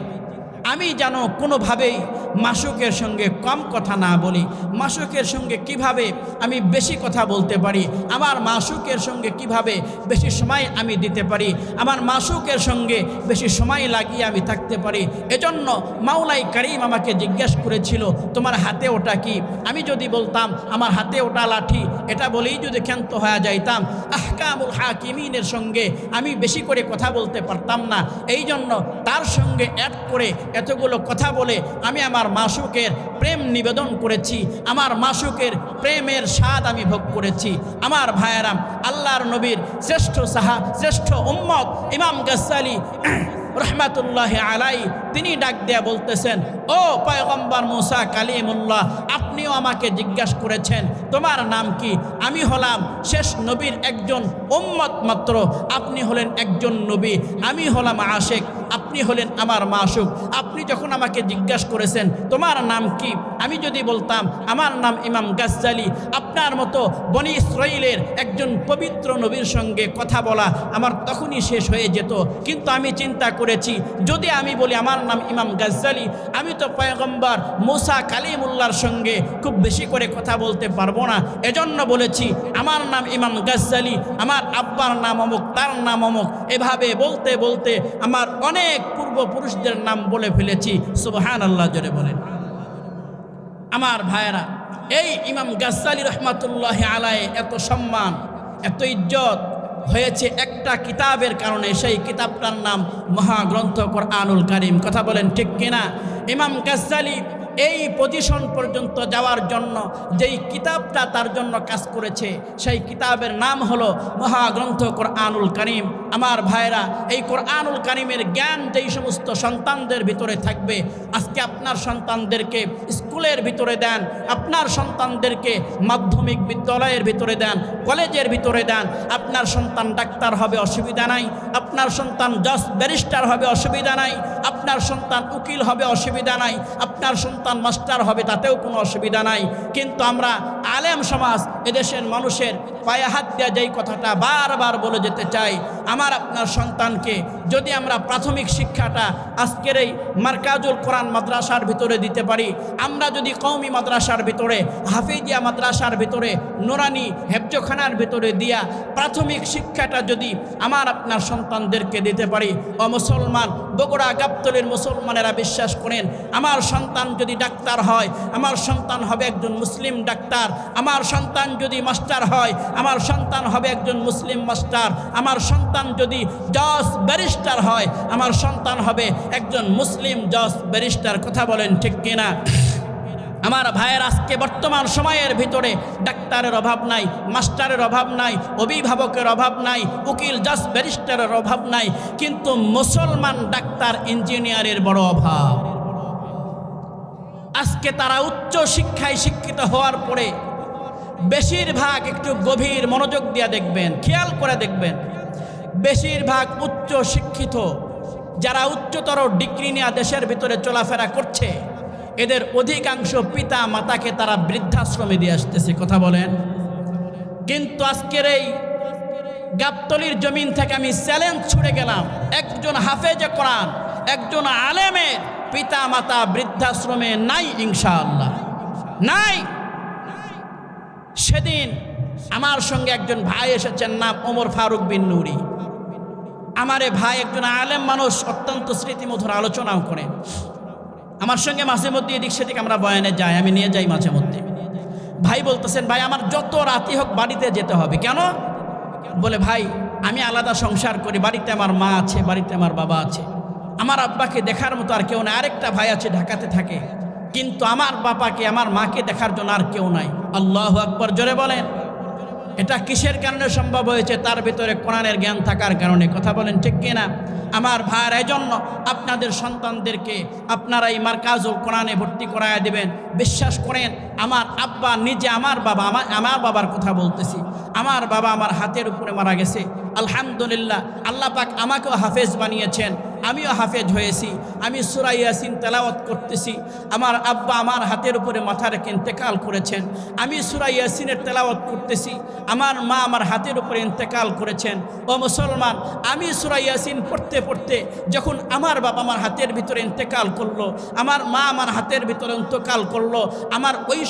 আমি যেন কোনোভাবেই মাশুকের সঙ্গে কম কথা না বলি, মাশুকের সঙ্গে কিভাবে আমি বেশি কথা বলতে পারি, আমার মাশুকের সঙ্গে কিভাবে বেশি সময় আমি দিতে পারি, আমার মাশুকের সঙ্গে বেশি সময় লাগিয়ে আমি থাকতে পারি। এজন্য মাওলাই কারিম আমাকে জিজ্ঞেস করেছিল তোমার হাতে ওটা কি? আমি যদি বলতাম আমার হাতে ওটা লাঠি, এটা বলেই যদি ক্ষান্ত হয়ে যাইতাম, আহকামুল হাকিমিনের সঙ্গে আমি বেশি করে কথা বলতে পারতাম না। এই জন্য তার সঙ্গে অ্যাড করে এতগুলো কথা বলে আমি আমার মাশুকের প্রেম নিবেদন করেছি, আমার মাশুকের প্রেমের স্বাদ আমি ভোগ করেছি। আমার ভাইয়েরাম, আল্লাহর নবীর শ্রেষ্ঠ উম্মত ইমাম গাজ্জালি রহমাতুল্লাহি আলাই তিনি ডাক দেয়া বলতেছেন, ও পয়গম্বর মুসা কালিমুল্লাহ, আপনিও আমাকে জিজ্ঞাসা করেছেন তোমার নাম কি? আমি হলাম শেষ নবীর একজন উম্মত মাত্র, আপনি হলেন একজন নবী, আমি হলাম আশেক, আপনি হলেন আমার মাশুক। আপনি যখন আমাকে জিজ্ঞাসা করেছেন তোমার নাম কি, আমি যদি বলতাম আমার নাম ইমাম গাজ্জালি, আপনার মতো বনি ইসরাইলের একজন পবিত্র নবীর সঙ্গে কথা বলা আমার তখনই শেষ হয়ে যেত। কিন্তু আমি চিন্তা করেছি যদি আমি বলি আমার নাম ইমাম গাজ্জালি, আমি তো পয়গম্বর মুসা কালিমুল্লাহর সঙ্গে খুব বেশি করে কথা বলতে পারবো না। এজন্য বলেছি আমার নাম ইমাম গাজ্জালি, আমার আব্বার নাম অমুক, তার নাম অমুক, এভাবে বলতে বলতে আমার অনেক পূর্বপুরুষদের নাম বলে ফেলেছি। সুবহানাল্লাহ জোরে বলেন। আমার ভাইয়েরা, এই ইমাম গাজ্জালি রহমাতুল্লাহি আলাইহি এত সম্মান, এত ইজ্জত হয়েছে একটা কিতাবের কারণে। সেই কিতাবটার নাম মহাগ্রন্থ কোরআনুল কারীম। কথা বলেন ঠিক কিনা? ইমাম গাজ্জালি এই পজিশন পর্যন্ত যাওয়ার জন্য যেই কিতাবটা তার জন্য কাজ করেছে সেই কিতাবের নাম হলো মহাগ্রন্থ কোরআনুল কারীম। আমার ভাইরা, এই কোরআনুল কারীমের জ্ঞান যেই সমস্ত সন্তানদের ভিতরে থাকবে, আজকে আপনার সন্তানদেরকে স্কুলের ভিতরে দেন, আপনার সন্তানদেরকে মাধ্যমিক বিদ্যালয়ের ভিতরে দেন, কলেজের ভিতরে দেন, আপনার সন্তান ডাক্তার হবে অসুবিধা নাই, আপনার সন্তান জজ ব্যারিস্টার হবে অসুবিধা নাই, আপনার সন্তান উকিল হবে অসুবিধা নাই, আপনার সন্তান মাস্টার হবে তাতেও কোনো অসুবিধা নাই। কিন্তু আমরা আলেম সমাজ, এদেশের মানুষের পায়ে হাত দেওয়া যেই কথাটা বারবার বলে যেতে চাই, আমার আপনার সন্তানকে যদি আমরা প্রাথমিক শিক্ষাটা আজকের এই মার্কাজুল কোরআন মাদ্রাসার ভিতরে দিতে পারি, আমরা যদি কওমি মাদ্রাসার ভিতরে, হাফিজিয়া মাদ্রাসার ভিতরে, নুরানি হেফজখানার ভিতরে দিয়া প্রাথমিক শিক্ষাটা যদি আমার আপনার সন্তানদেরকে দিতে পারি, ও মুসলমান, বগুড়া গাবতলীর মুসলমানেরা বিশ্বাস করেন আমার সন্তান যদি ডাক্তার হয়, আমার সন্তান হবে একজন মুসলিম ডাক্তার, আমার সন্তান যদি মাস্টার হয়, আমার সন্তান হবে একজন মুসলিম মাস্টার, আমার সন্তান যদি জজ ব্যারিস্টার হয়, আমার সন্তান হবে একজন মুসলিম জজ ব্যারিস্টার। কথা বলেন ঠিক কিনা? আমার ভাইয়ের, আজকে বর্তমান সময়ের ভিতরে ডাক্তারের অভাব নাই, মাস্টারের অভাব নাই, অভিভাবকের অভাব নাই, উকিল জজ ব্যারিস্টারের অভাব নাই, কিন্তু মুসলমান ডাক্তার ইঞ্জিনিয়ারের বড় অভাব। আজকে তারা উচ্চ শিক্ষায় শিক্ষিত হওয়ার পরে বেশিরভাগ, একটু গভীর মনোযোগ দিয়ে দেখবেন, খেয়াল করে দেখবেন, বেশিরভাগ উচ্চ শিক্ষিত যারা উচ্চতর ডিগ্রি নিয়ে দেশের ভিতরে চলাফেরা করছে, এদের অধিকাংশ পিতা মাতাকে তারা বৃদ্ধাশ্রমে দিয়ে আসতেছে। কথা বলেন। কিন্তু আজকের এই গাবতলীর জমিন থেকে আমি চ্যালেঞ্জ ছুড়ে গেলাম, একজন হাফেজে কোরআন, একজন আলেমের পিতা মাতা বৃদ্ধাশ্রমে নাই, ইনশাআল্লাহ নাই। সেদিন আমার সঙ্গে একজন ভাই এসেছেন, নাম ওমর ফারুক বিন নুরি। আমারে ভাই একজন আলেম মানুষ, অত্যন্ত স্মৃতিমধুর আলোচনাও করেন। আমার সঙ্গে মাঝে মধ্যে এদিক সেদিক আমরা বয়ানে যাই, আমি নিয়ে যাই মাঝে মধ্যে। ভাই বলতেছেন, ভাই আমার যত রাতি হোক বাড়িতে যেতে হবে। কেন? বলে, ভাই আমি আলাদা সংসার করি, বাড়িতে আমার মা আছে, বাড়িতে আমার বাবা আছে, আমার আব্বাকে দেখার মতো আর কেউ নাই, আরেকটা ভাই আছে ঢাকাতে থাকে, কিন্তু আমার বাবাকে আমার মাকে দেখার জন্য আর কেউ নাই। আল্লাহু আকবার, জোরে বলেন। এটা কিসের কারণে সম্ভব হয়েছে? তার ভিতরে কোরআনের জ্ঞান থাকার কারণে। কথা বলেন ঠিক কিনা? আমার ভাইয়ের, এজন্য আপনাদের সন্তানদেরকে আপনারা এই মারকাজুল কোরআনে ভর্তি করায় দেবেন। বিশ্বাস করেন, আমার আব্বা নিজে, আমার বাবা, আমার বাবার কথা বলতেছি, আমার বাবা আমার হাতের উপরে মারা গেছে। আলহামদুলিল্লাহ, আল্লাহ পাক আমাকেও হাফেজ বানিয়েছেন, আমিও হাফেজ হয়েছি। আমি সূরা ইয়াসিন তেলাওয়াত করতেছি, আমার আব্বা আমার হাতের উপরে মাথা রেখে ইন্তেকাল করেছেন। আমি সূরা ইয়াসিনের তেলাওয়াত করতেছি, আমার মা আমার হাতের উপরে ইন্তেকাল করেছেন। ও মুসলমান, আমি সূরা ইয়াসিন পড়তে পড়তে যখন আমার বাবা আমার হাতের ভিতরে ইন্তেকাল করলো, আমার মা আমার হাতের ভিতরে ইন্তেকাল করলো, আমার ওই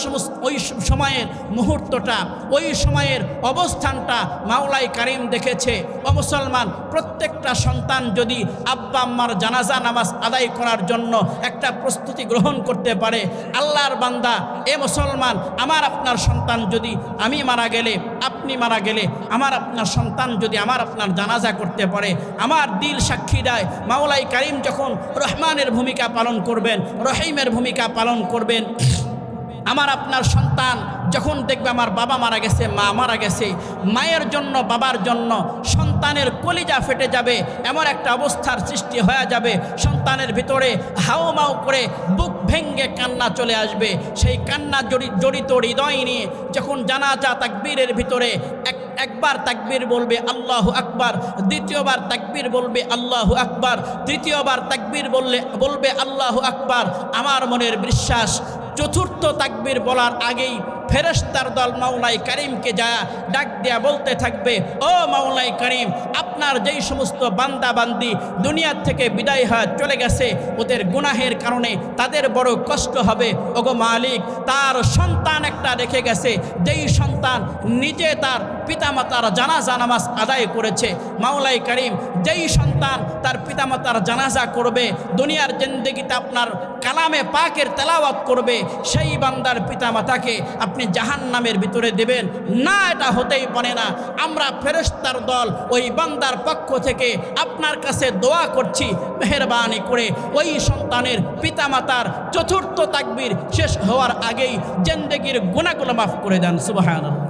সময়ের মুহূর্তটা, ওই সময়ের অবস্থানটা মাওলাই কারিম দেখেছে। ও মুসলমান, প্রত্যেকটা সন্তান যদি আব্বা আম্মার জানাজা নামাজ আদায় করার জন্য একটা প্রস্তুতি গ্রহণ করতে পারে, আল্লাহর বান্দা, এ মুসলমান, আমার আপনার সন্তান যদি, আমি মারা গেলে, আপনি মারা গেলে, আমার আপনার সন্তান যদি আমার আপনার জানাজা করতে পারে, আমার দিল সাক্ষী দেয় মাওলাই কারিম যখন রহমানের ভূমিকা পালন করবেন, রহিমের ভূমিকা পালন করবেন। আমার আপনার সন্তান যখন দেখবে আমার বাবা মারা গেছে, মা মারা গেছে, মায়ের জন্য, বাবার জন্য সন্তানের কলিজা ফেটে যাবে, এমন একটা অবস্থার সৃষ্টি হয়ে যাবে, সন্তানের ভিতরে হাউমাউ করে বুক ভেঙ্গে কান্না চলে আসবে। সেই কান্না জড়িত হৃদয় নিয়ে যখন জানাজা তাকবীরের ভিতরে একবার তাকবীর বলবে আল্লাহু আকবার, দ্বিতীয়বার তাকবীর বলবে আল্লাহু আকবার, তৃতীয়বার তাকবীর বলবে আল্লাহু আকবার, আমার মনের বিশ্বাস চতুর্থ তাকবীর বলার আগেই ফেরেশতার দল মাওলাই কারিমকে যা ডাক দেয়া বলতে থাকবে, ও মাওলাই কারিম, আপনার যেই সমস্ত বান্দা বান্দি দুনিয়ার থেকে বিদায় হয়ে চলে গেছে, ওদের গুনাহের কারণে তাদের বড় কষ্ট হবে। ওগো মালিক, তার সন্তান একটা রেখে গেছে, যেই সন্তান নিজে তার পিতামাতার জানাজা নামাজ আদায় করেছে। মাওলাই কারিম, যেই সন্তান তার পিতামাতার জানাজা করবে, দুনিয়ার জিন্দেগিতে আপনার কালামে পাকের তেলাওয়াত করবে, সেই বান্দার পিতামাতাকে আপনি জাহান্নামের ভিতরে দেবেন না, এটা হতেই পারে না। আমরা ফেরেশতার দল ওই বান্দার পক্ষ থেকে আপনার কাছে দোয়া করছি, মেহেরবানি করে ওই সন্তানের পিতামাতার চতুর্থ তাকবীর শেষ হওয়ার আগেই জিন্দেগির গুনাহগুলো মাফ করে দেন। সুবহানাল্লাহ।